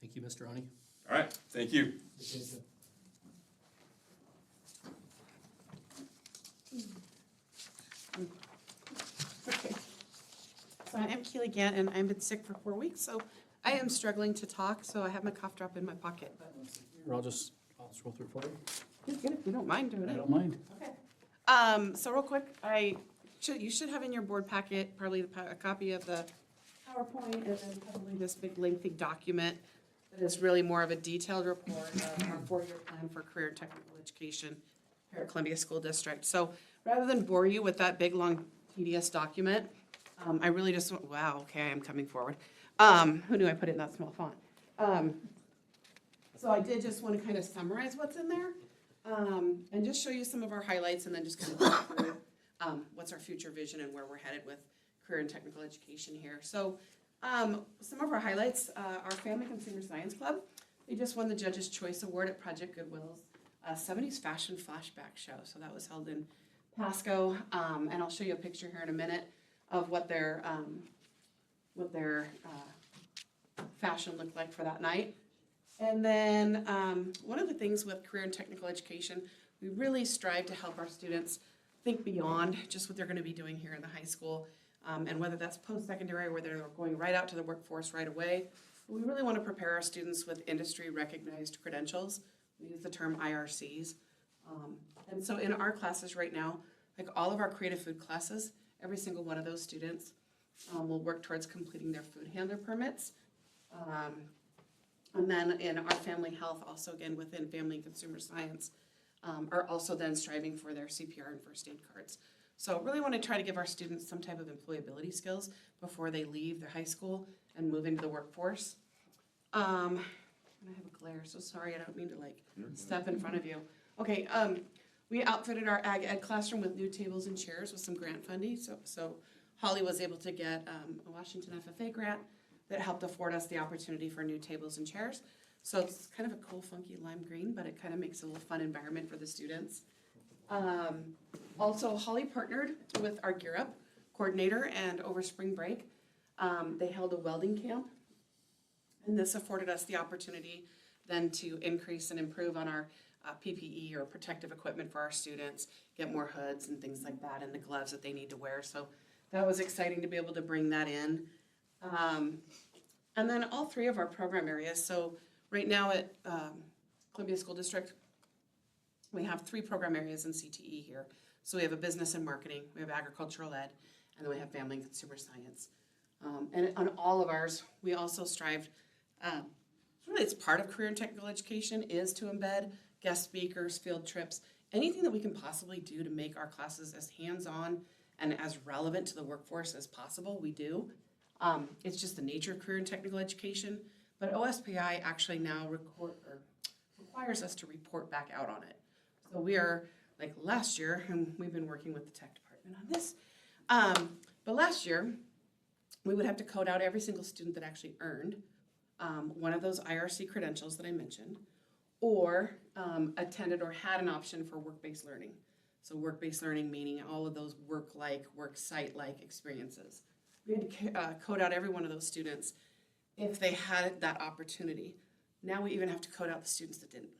Thank you, Mr. Oni. All right, thank you. Okay. So I'm Keely Gant, and I've been sick for 4 weeks, so I am struggling to talk, so I have my cough drop in my pocket. But I'll scroll through it for you. it's good if you don't mind doing I it. don't mind. Okay. So real quick, you should have in your board packet probably a copy of the PowerPoint and then probably this big lengthy document that is really more of a detailed report of our 4-year plan for career and technical education here at Columbia School District. So rather than bore you with that big, long, tedious document, I really just want, wow, okay, I am coming forward. Who knew I put it in that small font? So I did just want to kind of summarize what's in there, and just show you some of our highlights, and then just kind of go through what's our future vision and where we're headed with career and technical education here. So some of our highlights, our Family Consumer Science Club They just won the Judge's Choice Award at Project Goodwill's 70s Fashion Flashback Show. So that was held in Pasco, and I'll show you a picture here in a minute of what their fashion looked like for that night. And then one of the things with career and technical education, we really strive to help our students think beyond just what they're going to be doing here in the high school, and whether that's post-secondary or whether they're going right out to the workforce right away. We really want to prepare our students with industry-recognized credentials. We use the term IRCs. And so in our classes right now, like all of our creative food classes, every single one of those students will work towards completing their food handler permits. And then in our family health, also again within family and consumer science, are also then striving for their CPR and first aid cards. So really want to try to give our students some type of employability skills before they leave their high school and move into the workforce. And I have a glare, so sorry, I don't mean to step in front of you. Okay, we outfitted our ag ed classroom with new tables and chairs with some grant funding. So Holly was able to get a Washington FFA grant that helped afford us the opportunity for new tables and chairs. So it's kind of a cool, funky lime green, but it kind of makes a little fun environment for the students. Also, Holly partnered with our Gear Up coordinator, and over spring break, they held a welding camp. And this afforded us the opportunity then to increase and improve on our PPE or protective equipment for our students, get more hoods and things like that, and the gloves that they need to wear. So that was exciting to be able to bring that in. And then all three of our program areas. So right now at Columbia School District, we have 3 program areas in CTE here. So we have a business and marketing, we have agricultural ed, and then we have family and consumer science. And on all of ours, we also strive, really it's part of career and technical education, is to embed guest speakers, field trips, anything that we can possibly do to make our classes as hands-on and as relevant to the workforce as possible, we do. It's just the nature of career and technical education, but OSPI actually now requires us to report back out on it. So we are, like last year, and we've been working with the tech department on this, but last year, we would have to code out every single student that actually earned one of those IRC credentials that I mentioned, or attended or had an option for work-based learning. So work-based learning meaning all of those work-like, work site-like experiences. We had to code out every one of those students if they had that opportunity. Now we even have to code out the students that didn't.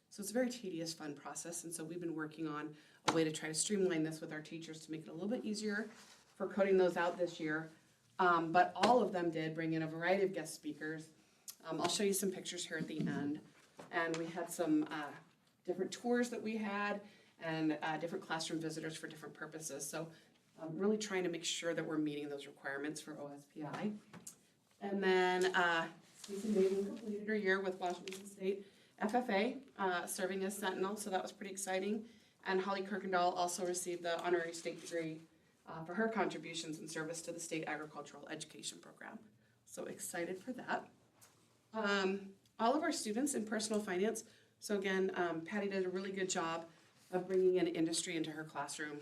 So it's a very tedious, fun process, and so we've been working on a way to try to streamline this with our teachers to make it a little bit easier for coding those out this year. But all of them did bring in a variety of guest speakers. I'll show you some pictures here at the end. And we had some different tours that we had and different classroom visitors for different purposes. So I'm really trying to make sure that we're meeting those requirements for OSPI. And then Stacey Maven completed her year with Washington State FFA, serving as Sentinel, so that was pretty exciting. And Holly Kirkendall also received the honorary state degree for her contributions and service to the state agricultural education program. So excited for that. All of our students in personal finance, so again, Patty did a really good job of bringing in industry into her classroom.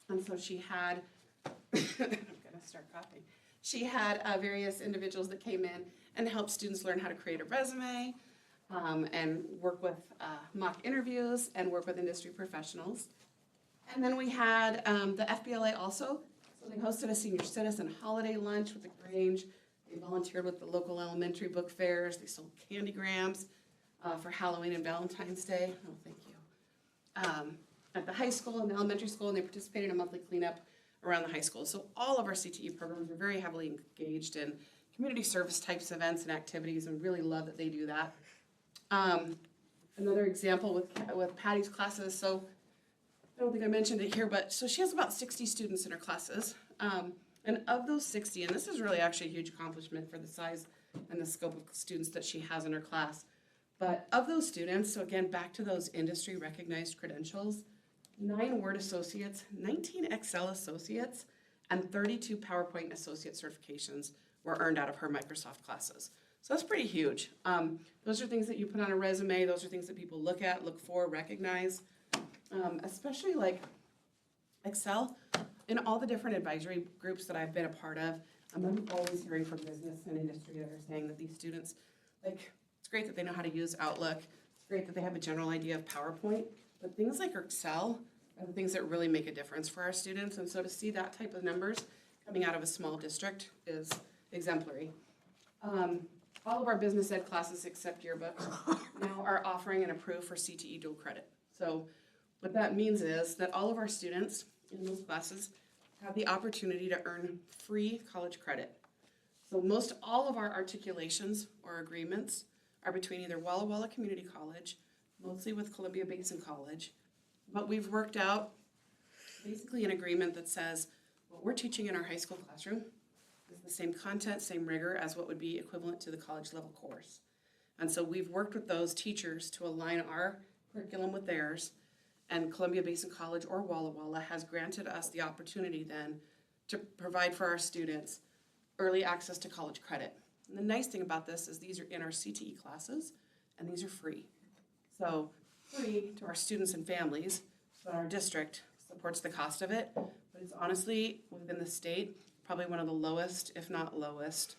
And so she had, I'm gonna start coughing. She had various individuals that came in and helped students learn how to create a resume, and work with mock interviews and work with industry professionals. And then we had the FBLA also. So they hosted a senior citizen holiday lunch with the Grange. They volunteered with the local elementary book fairs. They sold candygrams for Halloween and Valentine's Day. Oh, thank you. At the high school and the elementary school, and they participated in a monthly cleanup around the high school. So all of our CTE programs are very heavily engaged in community service types of events and activities, and really love that they do that. Another example with Patty's classes, so I don't think I mentioned it here, but so she has about 60 students in her classes. And of those 60, and this is really actually a huge accomplishment for the size and the scope of students that she has in her class. But of those students, so again, back to those industry recognized credentials, 9 Word Associates, 19 Excel Associates, and 32 PowerPoint Associate certifications were earned out of her Microsoft classes. So that's pretty huge. Those are things that you put on a resume. Those are things that people look at, look for, recognize. Especially like Excel, in all the different advisory groups that I've been a part of, I'm always hearing from business and industry that are saying that these students, like, it's great that they know how to use Outlook. It's great that they have a general idea of PowerPoint. But things like Excel are the things that really make a difference for our students. And so to see that type of numbers coming out of a small district is exemplary. All of our business ed classes except yearbooks now are offering and approved for CTE dual credit. So what that means is that all of our students in those classes have the opportunity to earn free college credit. So most all of our articulations or agreements are between either Walla Walla Community College, mostly with Columbia Basin College, but we've worked out basically an agreement that says what we're teaching in our high school classroom is the same content, same rigor as what would be equivalent to the college level course. And so we've worked with those teachers to align our curriculum with theirs, and Columbia Basin College or Walla Walla has granted us the opportunity then to provide for our students early access to college credit. And the nice thing about this is these are in our CTE classes, and these are free. So free to our students and families, but our district supports the cost of it. But it's honestly, within the state, probably one of the lowest, if not lowest,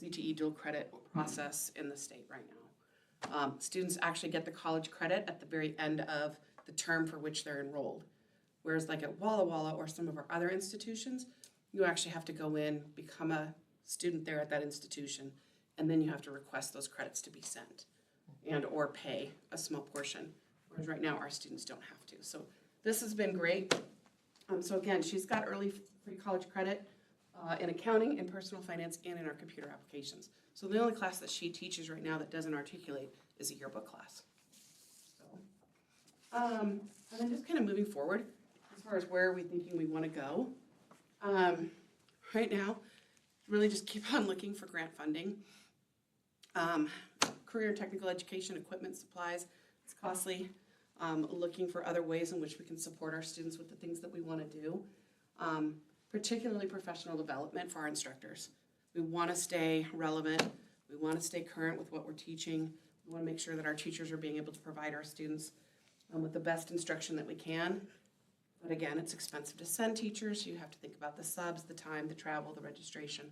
CTE dual credit process in the state right now. Students actually get the college credit at the very end of the term for which they're enrolled. Whereas like at Walla Walla or some of our other institutions, you actually have to go in, become a student there at that institution, and then you have to request those credits to be sent and or pay a small portion. Whereas right now our students don't have to. So this has been great. So again, she's got early free college credit in accounting, in personal finance, and in our computer applications. So the only class that she teaches right now that doesn't articulate is a yearbook class. So, and then just kind of moving forward, as far as where are we thinking we want to go. Right now, really just keep on looking for grant funding. Career and technical education, equipment, supplies, it's costly. Looking for other ways in which we can support our students with the things that we want to do. Particularly professional development for our instructors. We want to stay relevant. We want to stay current with what we're teaching. We want to make sure that our teachers are being able to provide our students with the best instruction that we can. But again, it's expensive to send teachers. You have to think about the subs, the time, the travel, the registration.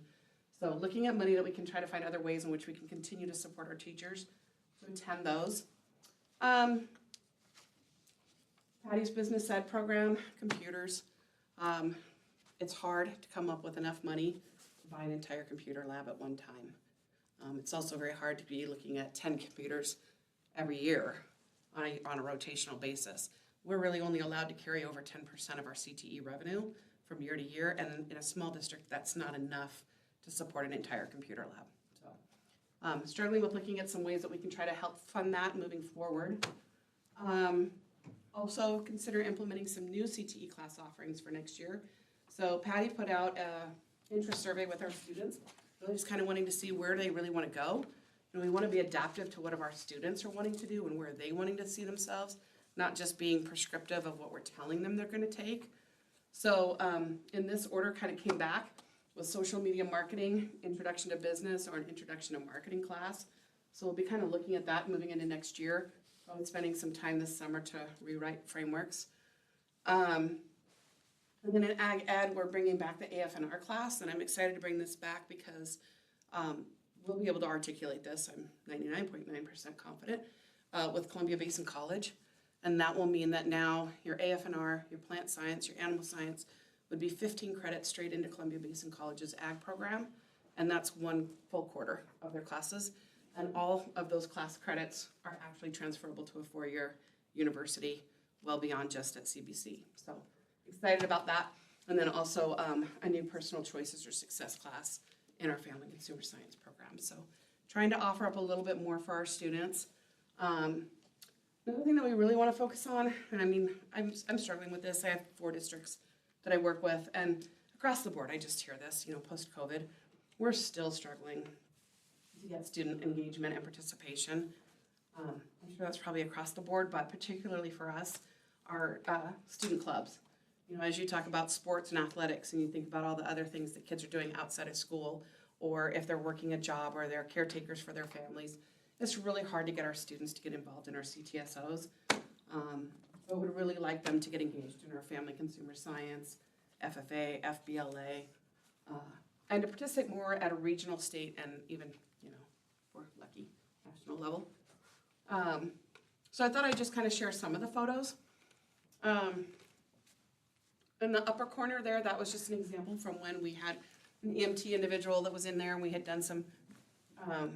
So looking at money that we can try to find other ways in which we can continue to support our teachers to attend those. Patty's Business Ed program, computers. It's hard to come up with enough money to buy an entire computer lab at one time. It's also very hard to be looking at 10 computers every year on a rotational basis. We're really only allowed to carry over 10% of our CTE revenue from year to year, and in a small district, that's not enough to support an entire computer lab. So, struggling with looking at some ways that we can try to help fund that moving forward. Also consider implementing some new CTE class offerings for next year. So Patty put out an interest survey with our students, really just kind of wanting to see where they really want to go. And we want to be adaptive to what our students are wanting to do and where they wanting to see themselves, not just being prescriptive of what we're telling them they're going to take. So in this order kind of came back with social media marketing, introduction to business, or an introduction to marketing class. So we'll be kind of looking at that moving into next year. Probably spending some time this summer to rewrite frameworks. And then in Ag Ed, we're bringing back the AFNR class, and I'm excited to bring this back because we'll be able to articulate this, I'm 99.9% confident, with Columbia Basin College. And that will mean that now your AFNR, your plant science, your animal science would be 15 credits straight into Columbia Basin College's Ag program, and that's one full quarter of their classes. And all of those class credits are actually transferable to a four-year university, well beyond just at CBC. So excited about that. And then also a new personal choices or success class in our family consumer science program. So trying to offer up a little bit more for our students. Another thing that we really want to focus on, and I mean, I'm struggling with this. I have 4 districts that I work with, and across the board, I just hear this, post-COVID, we're still struggling to get student engagement and participation. I'm sure that's probably across the board, but particularly for us, our student clubs. As you talk about sports and athletics and you think about all the other things that kids are doing outside of school, or if they're working a job or they're caretakers for their families, it's really hard to get our students to get involved in our CTSOs. So I would really like them to get engaged in our family consumer science, FFA, FBLA, and to participate more at a regional, state, and even, if we're lucky, national national level. So I thought I'd just kind of share some of the photos. In the upper corner there, that was just an example from when we had an EMT individual that was in there and we had done some, gosh,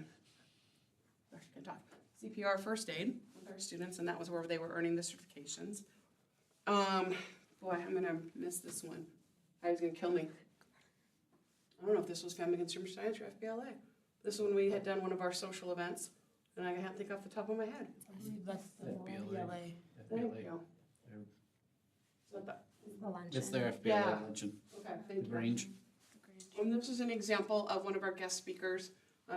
I can't talk, CPR first aid with our students, and that was where they were earning the certifications. Boy, I'm gonna miss this one. He's gonna kill me. I don't know if this was Family Consumer Science or FBLA. This one we had done one of our social events, and I can't think off the top of my head. I believe that's the FBLA. FBLA. Thank you. So that- The luncheon. It's their Yeah. FBLA luncheon, Okay, thank you. range. And this is an example of one of our guest speakers.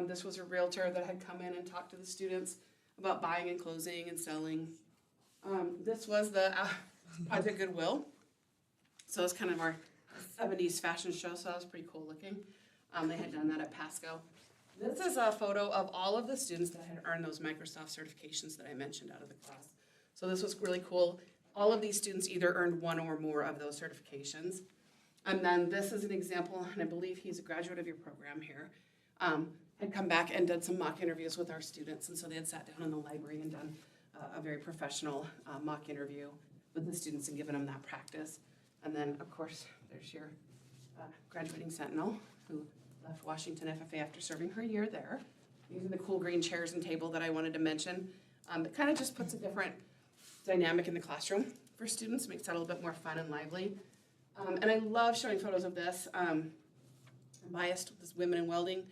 This was a realtor that had come in and talked to the students about buying and closing and selling. This was the Project Goodwill. So it's kind of our 70s fashion show, so that was pretty cool looking. They had done that at Pasco. This is a photo of all of the students that had earned those Microsoft certifications that I mentioned out of the class. So this was really cool. All of these students either earned one or more of those certifications. And then this is an example, and I believe he's a graduate of your program here, had come back and did some mock interviews with our students. And so they had sat down in the library and done a very professional mock interview with the students and given them that practice. And then, of course, there's your graduating Sentinel who left Washington FFA after serving her year there. These are the cool green chairs and table that I wanted to mention. It kind of just puts a different dynamic in the classroom for students, makes that a little bit more fun and lively. And I love showing photos of this. I'm biased with this Women in Welding.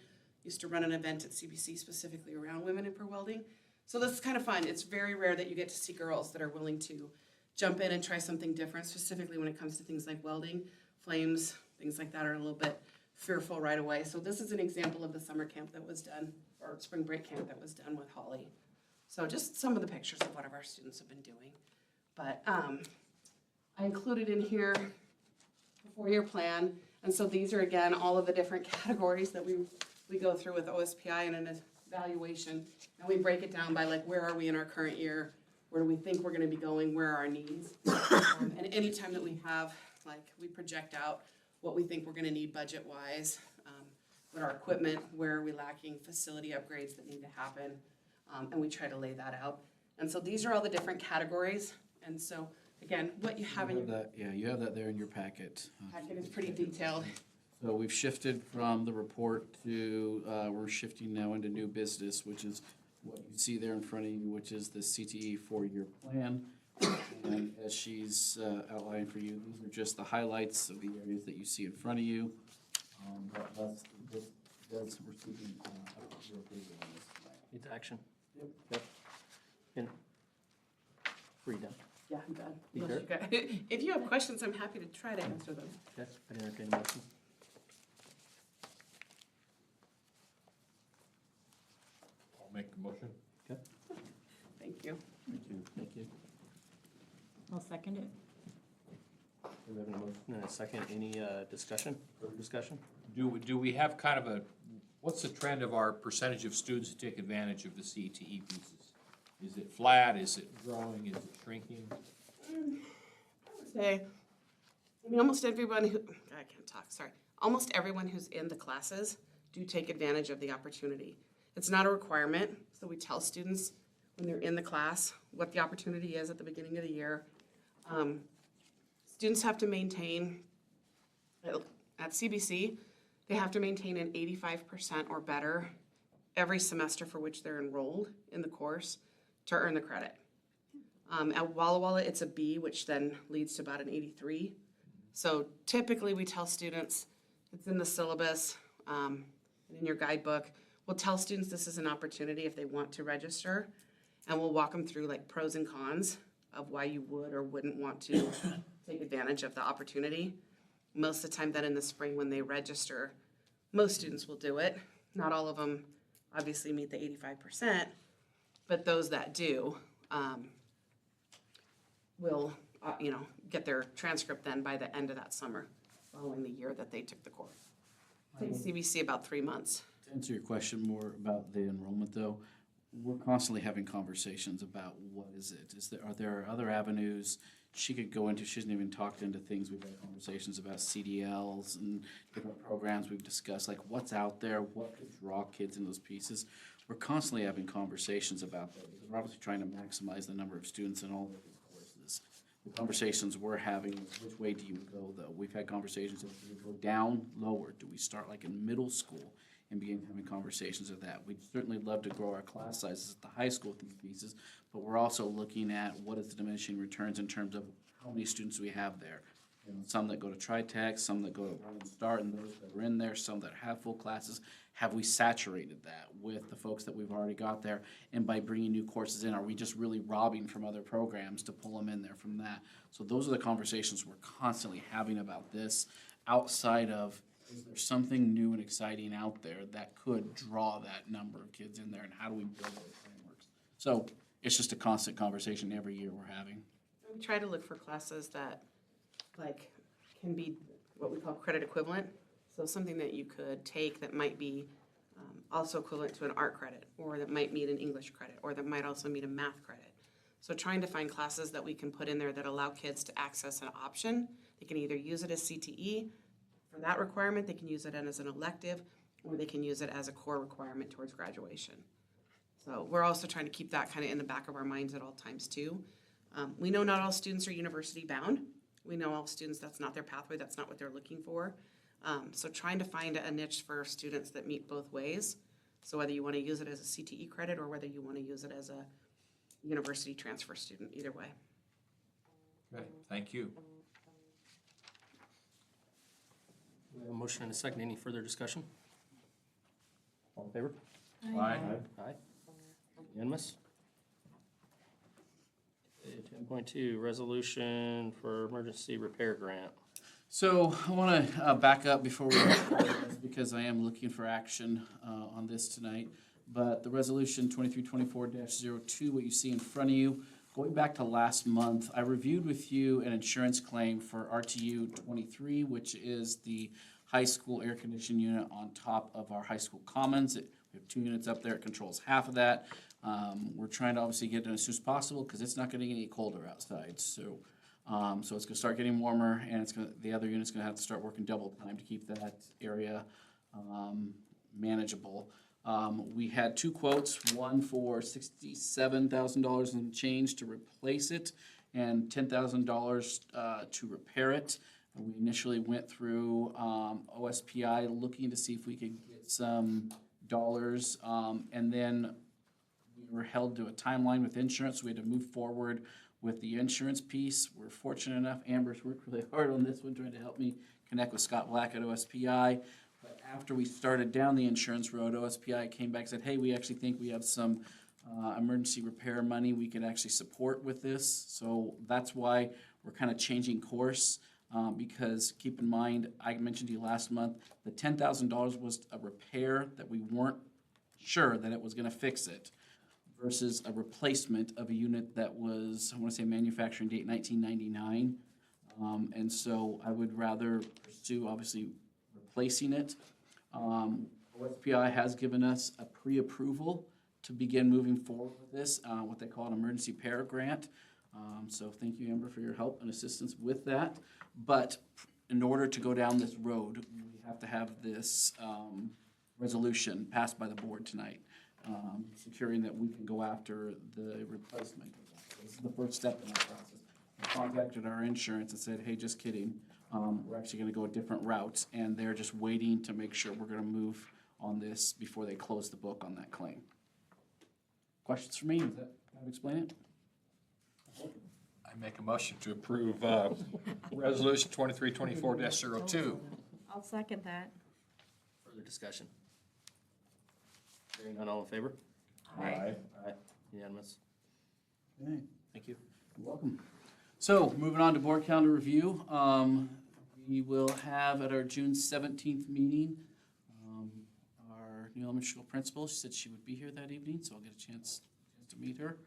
Used to run an event at CBC specifically around women in welding. So this is kind of fun. It's very rare that you get to see girls that are willing to jump in and try something different, specifically when it comes to things like welding. Flames, things like that are a little bit fearful right away. So this is an example of the summer camp that was done, or spring break camp that was done with Holly. So just some of the pictures of what our students have been doing. But I included in here a 4-year plan. And so these are, again, all of the different categories that we go through with OSPI and an evaluation. And we break it down by like, where are we in our current year? Where do we think we're gonna be going? Where are our needs? And anytime that we have, like, we project out what we think we're gonna need budget-wise, what our equipment, where are we lacking, facility upgrades that need to happen, and we try to lay that out. And so these are all the different categories. And so, again, what you have in your That, yeah, you have that there in your packet. packet is pretty detailed. So we've shifted from the report to, we're shifting now into new business, which is what you see there in front of you, which is the CTE 4-year plan. And as she's outlined for you, these are just the highlights of the areas that you see in front of you. But we're seeking your approval on this tonight. Needs action. Yep. And free done. Yeah, I'm done. You Unless you got- If you have questions, I'm happy to try to answer them. Yes, I'd entertain a motion. I'll make the motion. Thank you. Thank you. I'll second it. We have a motion and a second. Any discussion, further discussion? Do we have kind of what's the trend of our percentage of students who take advantage of the CTE pieces? Is it flat? Is it growing? Is it shrinking? Say, I mean, almost everyone who, I can't talk, sorry. Almost everyone who's in the classes do take advantage of the opportunity. It's not a requirement, so we tell students when they're in the class what the opportunity is at the beginning of the year. Students have to maintain, at CBC, they have to maintain an 85% or better every semester for which they're enrolled in the course to earn the credit. At Walla Walla, it's a B, which then leads to about an 83. So typically we tell students, it's in the syllabus, and in your guidebook, we'll tell students this is an opportunity if they want to register, and we'll walk them through like pros and cons of why you would or wouldn't want to take advantage of the opportunity. Most of the time then in the spring when they register, most students will do it. Not all of them obviously meet the 85%, but those that do will, get their transcript then by the end of that summer, following the year that they took the course. Takes CBC about 3 months. To answer your question more about the enrollment though, we're constantly having conversations about what is it? Are there other avenues she could go into? She hasn't even talked into things. We've had conversations about CDLs and different programs we've discussed, like what's out there, what could draw kids in those pieces. we're constantly having conversations about that, because we're obviously trying to maximize the number of students in all of these courses. The conversations we're having is, which way do you go, though? We've had conversations of, do we go down, lower? Do we start like in middle school and begin having conversations of that? We'd certainly love to grow our class sizes at the high school with these pieces, but we're also looking at what is the diminishing returns in terms of how many students we have there. You know, some that go to TriTech, some that go to Rolling Start, and those that are in there, some that have full classes. Have we saturated that with the folks that we've already got there? And by bringing new courses in, are we just really robbing from other programs to pull them in there from that? So those are the conversations we're constantly having about this, outside of, is there something new and exciting out there that could draw that number of kids in there, and how do we build those frameworks? So it's just a constant conversation every year we're having. We try to look for classes that, like, can be what we call credit equivalent. So something that you could take that might be also equivalent to an art credit, or that might meet an English credit, or that might also meet a math credit. So trying to find classes that we can put in there that allow kids to access an option. They can either use it as CTE for that requirement, they can use it as an elective, or they can use it as a core requirement towards graduation. So we're also trying to keep that kind of in the back of our minds at all times too. We know not all students are university bound. We know all students, that's not their pathway, that's not what they're looking for. So trying to find a niche for students that meet both ways. So whether you want to use it as a CTE credit or whether you want to use it as a university transfer student, either way. Okay, thank you. We have a motion and a second. Any further discussion? All in favor? Aye. Aye. Unanimous? 10.2, resolution for emergency repair grant. So I want to back up before we because I am looking for action on this tonight. But the resolution 2324-02, what you see in front of you, going back to last month, I reviewed with you an insurance claim for RTU 23, which is the high school air conditioning unit on top of our high school commons. We have 2 units up there. It controls half of that. We're trying to obviously get it done as soon as possible because it's not going to get any colder outside. So it's going to start getting warmer, and the other unit's going to have to start working double time to keep that area manageable. We had 2 quotes, one for $67,000 and change to replace it, and $10,000 to repair it. And we initially went through OSPI looking to see if we could get some dollars, and then we were held to a timeline with insurance. So we had to move forward with the insurance piece. We're fortunate enough, Amber's worked really hard on this one, trying to help me connect with Scott Black at OSPI. But after we started down the insurance road, OSPI came back and said, hey, we actually think we have some emergency repair money we can actually support with this. So that's why we're kind of changing course, because keep in mind, I mentioned to you last month, the $10,000 was a repair that we weren't sure that it was going to fix it, versus a replacement of a unit that was, I want to say, manufacturing date 1999. And so I would rather pursue, obviously, replacing it. OSPI has given us a pre-approval to begin moving forward with this, what they call an emergency repair grant. So thank you, Amber, for your help and assistance with that. But in order to go down this road, we have to have this resolution passed by the board tonight, securing that we can go after the replacement. This is the first step in our process. We contacted our insurance and said, hey, just kidding. We're actually going to go a different route, and they're just waiting to make sure we're going to move on this before they close the book on that claim. Questions for me? Does that kind of explain it? I make a motion to approve resolution 2324-02. I'll second that. Further discussion? Hearing none, all in favor? Aye. Aye. Unanimous. Okay. Thank you. You're welcome. So, moving on to board calendar review, we will have at our June 17th meeting, our new elementary school principal. She said she would be here that evening, so I'll get a chance to meet her.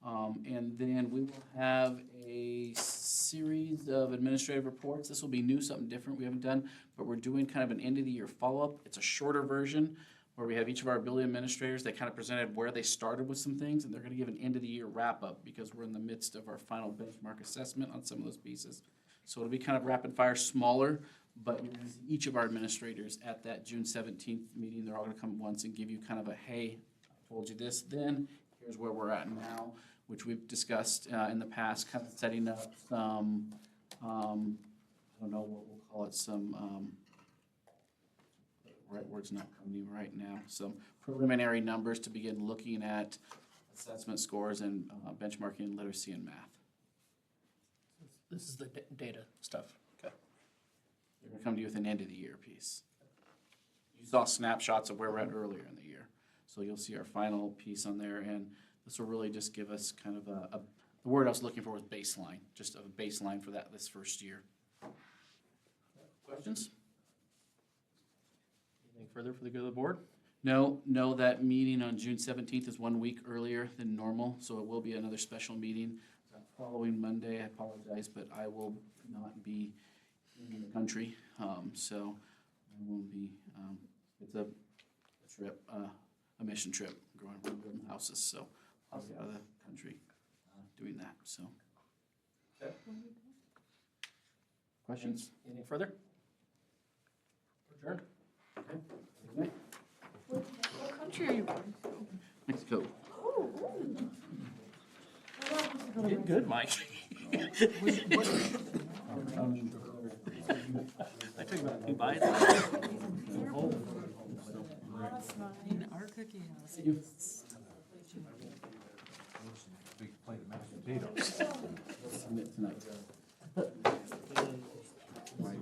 And then we will have a series of administrative reports. This will be new, something different we haven't done, but we're doing kind of an end-of-the-year follow-up. It's a shorter version where we have each of our ability administrators. They kind of presented where they started with some things, and they're going to give an end-of-the-year wrap-up because we're in the midst of our final benchmark assessment on some of those pieces. So it'll be kind of rapid-fire, smaller, but you're going to see each of our administrators at that June 17th meeting. They're all going to come at once and give you kind of a, hey, told you this then. Here's where we're at now, which we've discussed in the past, kind of setting up some, I don't know what we'll call it, some, right word's not coming to me right now, some preliminary numbers to begin looking at assessment scores and benchmarking in literacy and math. This is the data stuff. Okay. They're gonna come to you with an end of the year piece. You saw snapshots of where we're at earlier in the year. So you'll see our final piece on there, and this will really just give us kind of the word I was looking for was baseline, just a baseline for this first year. Questions? Anything further for the good of the board? No, that meeting on June 17th is 1 week earlier than normal, so it will be another special meeting. Following Monday, I apologize, but I will not be in the country, so I won't be, it's a trip, a mission trip, going around building houses, so I'll be out of the country doing that, so. Questions? Anything further? Adjourned. Okay. What country are you going to? Mexico. You did good, Mike. I took about 2 bites. In our cookie house. Submit tonight.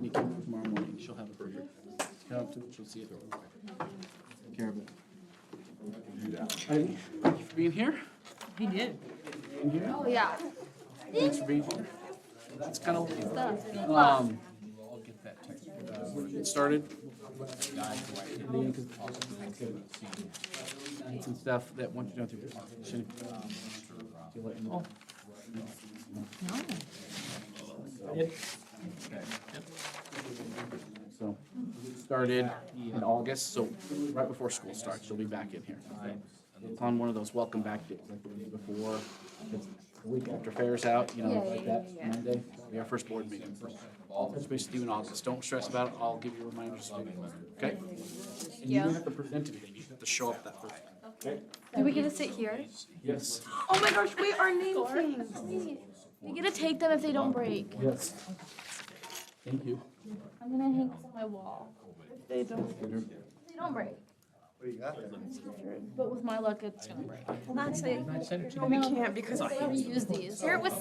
Meet her tomorrow morning, she'll have it for you. Come up to it, she'll see it. Take care of it. Heidi, thank you for being here. He did. Being here. Oh, yeah. Thanks for being here. That's kind of, I'll get that text. we'll get started. And some stuff that once you're done through presentation, you'll let you know. So, we started in August, so right before school starts, she'll be back in here. It's on one of those welcome back days, like the week before, it's the week after fair's out, you know, like that, Monday, will be our first board meeting. Touch base with you in August, don't stress about it, I'll give you reminders, okay? And you don't have to present anything, you have to show up that first time, okay? Do we get to sit here? Yes. Oh my gosh, wait, our name things. We get to take them if they don't break. Yes. Thank you. I'm gonna hang this on my wall. If they don't break. But with my luck, it's gonna break. Well, actually, no, we can't because I use these. Here it was.